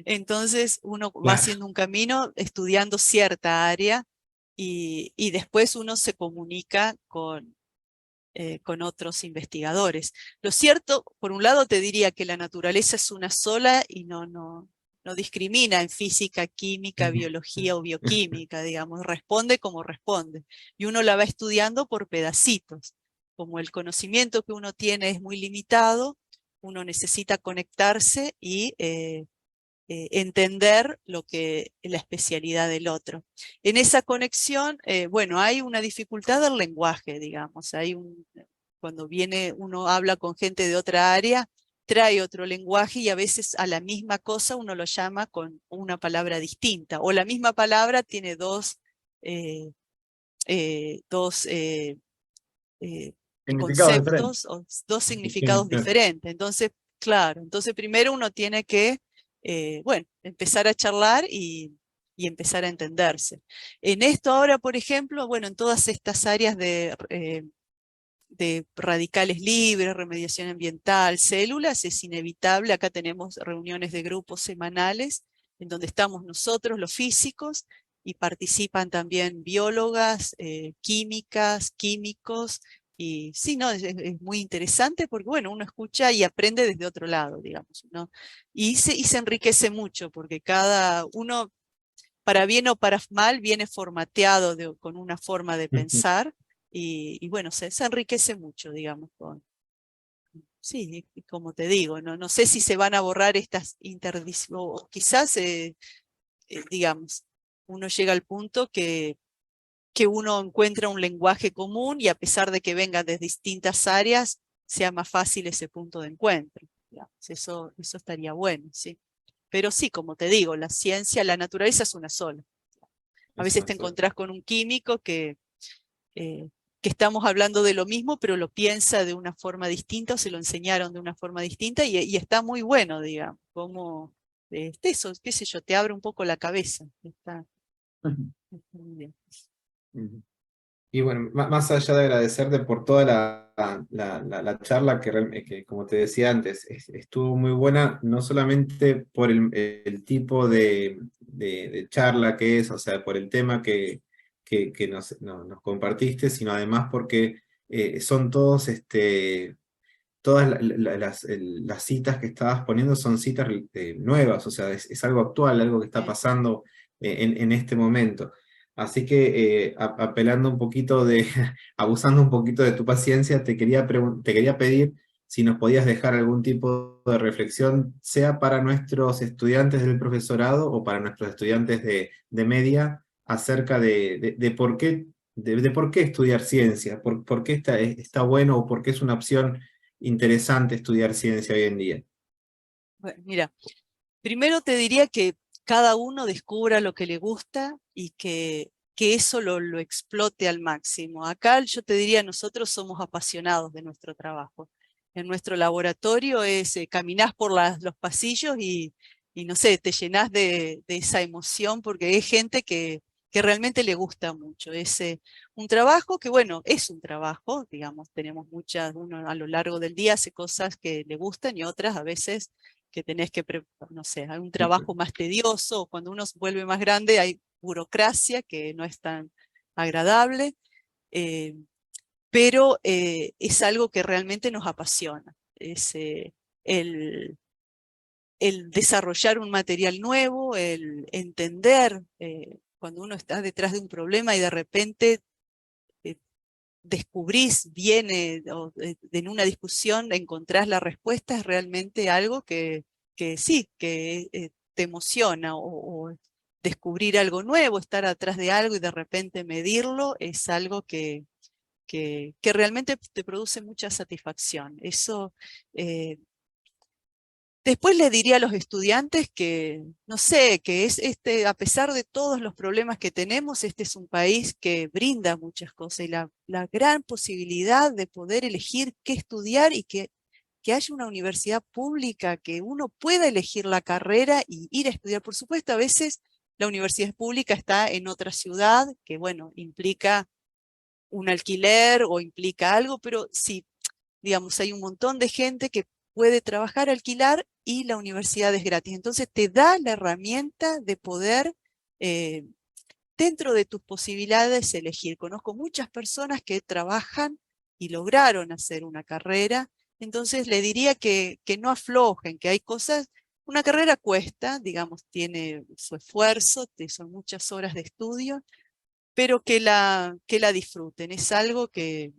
Entonces uno va haciendo un camino estudiando cierta área y después uno se comunica con otros investigadores. Lo cierto, por un lado te diría que la naturaleza es una sola y no discrimina en física, química, biología o bioquímica, digamos, responde como responde. Y uno la va estudiando por pedacitos. Como el conocimiento que uno tiene es muy limitado, uno necesita conectarse y entender la especialidad del otro. En esa conexión, bueno, hay una dificultad del lenguaje, digamos. Cuando uno habla con gente de otra área, trae otro lenguaje y a veces a la misma cosa uno lo llama con una palabra distinta, o la misma palabra tiene dos conceptos o dos significados diferentes. Entonces, claro, primero uno tiene que bueno, empezar a charlar y empezar a entenderse. En esto ahora, por ejemplo, bueno, en todas estas áreas de radicales libres, remediación ambiental, células, es inevitable. Acá tenemos reuniones de grupos semanales en donde estamos nosotros, los físicos, y participan también biólogas, químicos, y sí, no, es muy interesante porque, bueno, uno escucha y aprende desde otro lado, digamos, ¿no? Y se enriquece mucho porque cada uno, para bien o para mal, viene formateado con una forma de pensar y bueno, se enriquece mucho, digamos, sí, como te digo, no sé si se van a borrar estas interdisciplinares, o quizás, digamos, uno llega al punto que uno encuentra un lenguaje común y a pesar de que vengan de distintas áreas, sea más fácil ese punto de encuentro. Digamos. Eso estaría bueno, sí. Pero sí, como te digo, la ciencia, la naturaleza es una sola. A veces te encontrás con un químico que estamos hablando de lo mismo, pero lo piensa de una forma distinta o se lo enseñaron de una forma distinta y está muy bueno, digamos, como eso, qué sé yo, te abre un poco la cabeza. Está muy bien. Y bueno, más allá de agradecerte por toda la charla que, como te decía antes, estuvo muy buena, no solamente por el tipo de charla que es, o sea, por el tema que nos compartiste, sino además porque son todas las citas que estabas poniendo son citas nuevas, o sea, es algo actual, algo que está pasando en este momento. Así que apelando un poquito abusando un poquito de tu paciencia, te quería pedir si nos podías dejar algún tipo de reflexión, sea para nuestros estudiantes del profesorado o para nuestros estudiantes de media, acerca de por qué, de por qué estudiar ciencia, por qué está bueno o por qué es una opción interesante estudiar ciencia hoy en día. Bueno, mira, primero te diría que cada uno descubra lo que le gusta y que eso lo explote al máximo. Acá yo te diría, nosotros somos apasionados de nuestro trabajo. En nuestro laboratorio caminás por los pasillos y no sé, te llenás de esa emoción porque es gente que realmente le gusta mucho. Es un trabajo que, bueno, es un trabajo, digamos, tenemos uno a lo largo del día hace cosas que le gustan y otras a veces que tenés que, no sé, hay un trabajo más tedioso, o cuando uno se vuelve más grande hay burocracia que no es tan agradable, pero es algo que realmente nos apasiona. Es el desarrollar un material nuevo, el entender cuando uno está detrás de un problema y de repente descubrís, viene en una discusión, encontrás la respuesta, es realmente algo que sí, que te emociona, o descubrir algo nuevo, estar atrás de algo y de repente medirlo, es algo que realmente te produce mucha satisfacción. Eso, después le diría a los estudiantes que, no sé, que a pesar de todos los problemas que tenemos, este es un país que brinda muchas cosas, y la gran posibilidad de poder elegir qué estudiar y que haya una universidad pública, que uno pueda elegir la carrera y ir a estudiar. Por supuesto, a veces la universidad pública está en otra ciudad, que bueno, implica un alquiler o implica algo, pero sí, digamos, hay un montón de gente que puede trabajar, alquilar, y la universidad es gratis. Entonces te da la herramienta de poder, dentro de tus posibilidades, elegir. Conozco muchas personas que trabajan y lograron hacer una carrera, entonces le diría que no aflojen, que hay cosas, una carrera cuesta, digamos, tiene su esfuerzo, son muchas horas de estudio, pero que la disfruten. Es algo que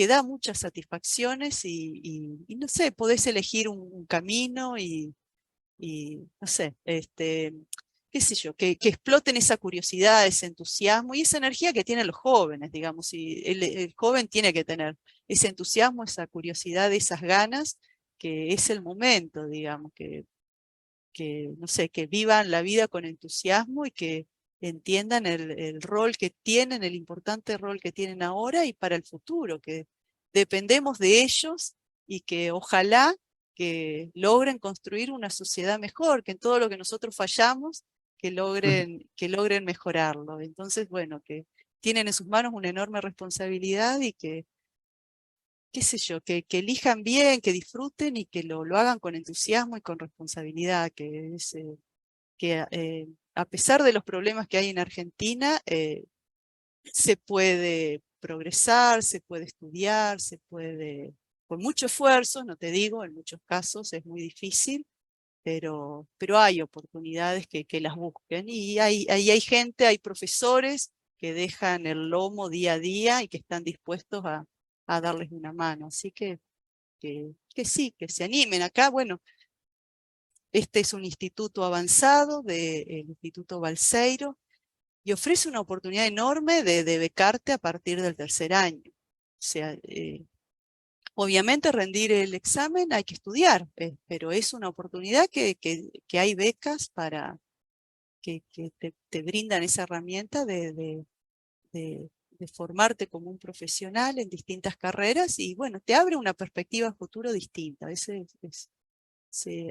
da muchas satisfacciones y no sé, podés elegir un camino y no sé, qué sé yo, que exploten esa curiosidad, ese entusiasmo y esa energía que tienen los jóvenes, digamos, y el joven tiene que tener ese entusiasmo, esa curiosidad, esas ganas, que es el momento, digamos, que no sé, que vivan la vida con entusiasmo y que entiendan el rol que tienen, el importante rol que tienen ahora y para el futuro, que dependemos de ellos y que ojalá que logren construir una sociedad mejor, que en todo lo que nosotros fallamos, que logren mejorarlo. Entonces, bueno, que tienen en sus manos una enorme responsabilidad y que, qué sé yo, que elijan bien, que disfruten y que lo hagan con entusiasmo y con responsabilidad, que es que a pesar de los problemas que hay en Argentina, se puede progresar, se puede estudiar, se puede, con mucho esfuerzo, no te digo, en muchos casos es muy difícil, pero hay oportunidades que las busquen, y hay gente, hay profesores que dejan el lomo día a día y que están dispuestos a darles una mano, así que sí, que se animen. Acá, bueno, este es un instituto avanzado del Instituto Balseiro y ofrece una oportunidad enorme de becarte a partir del tercer año. O sea, obviamente rendir el examen hay que estudiar, pero es una oportunidad que hay becas para que te brindan esa herramienta de formarte como un profesional en distintas carreras y bueno, te abre una perspectiva futuro distinta. A veces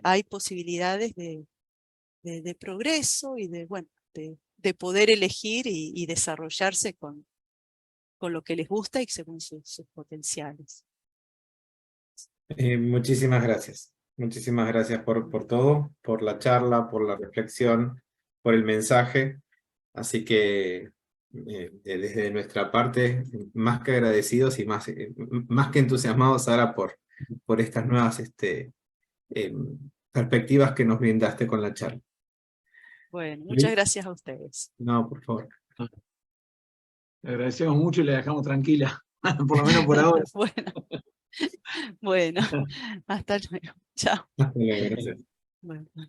hay posibilidades de progreso y bueno, de poder elegir y desarrollarse con lo que les gusta y según sus potenciales. Muchísimas gracias. Muchísimas gracias por todo, por la charla, por la reflexión, por el mensaje. Así que desde nuestra parte, más que agradecidos y más que entusiasmados ahora por estas nuevas perspectivas que nos brindaste con la charla. Bueno, muchas gracias a ustedes. No, por favor. Le agradecemos mucho y la dejamos tranquila, por lo menos por ahora. Bueno, hasta luego. Chao. Hasta luego, gracias. Bueno.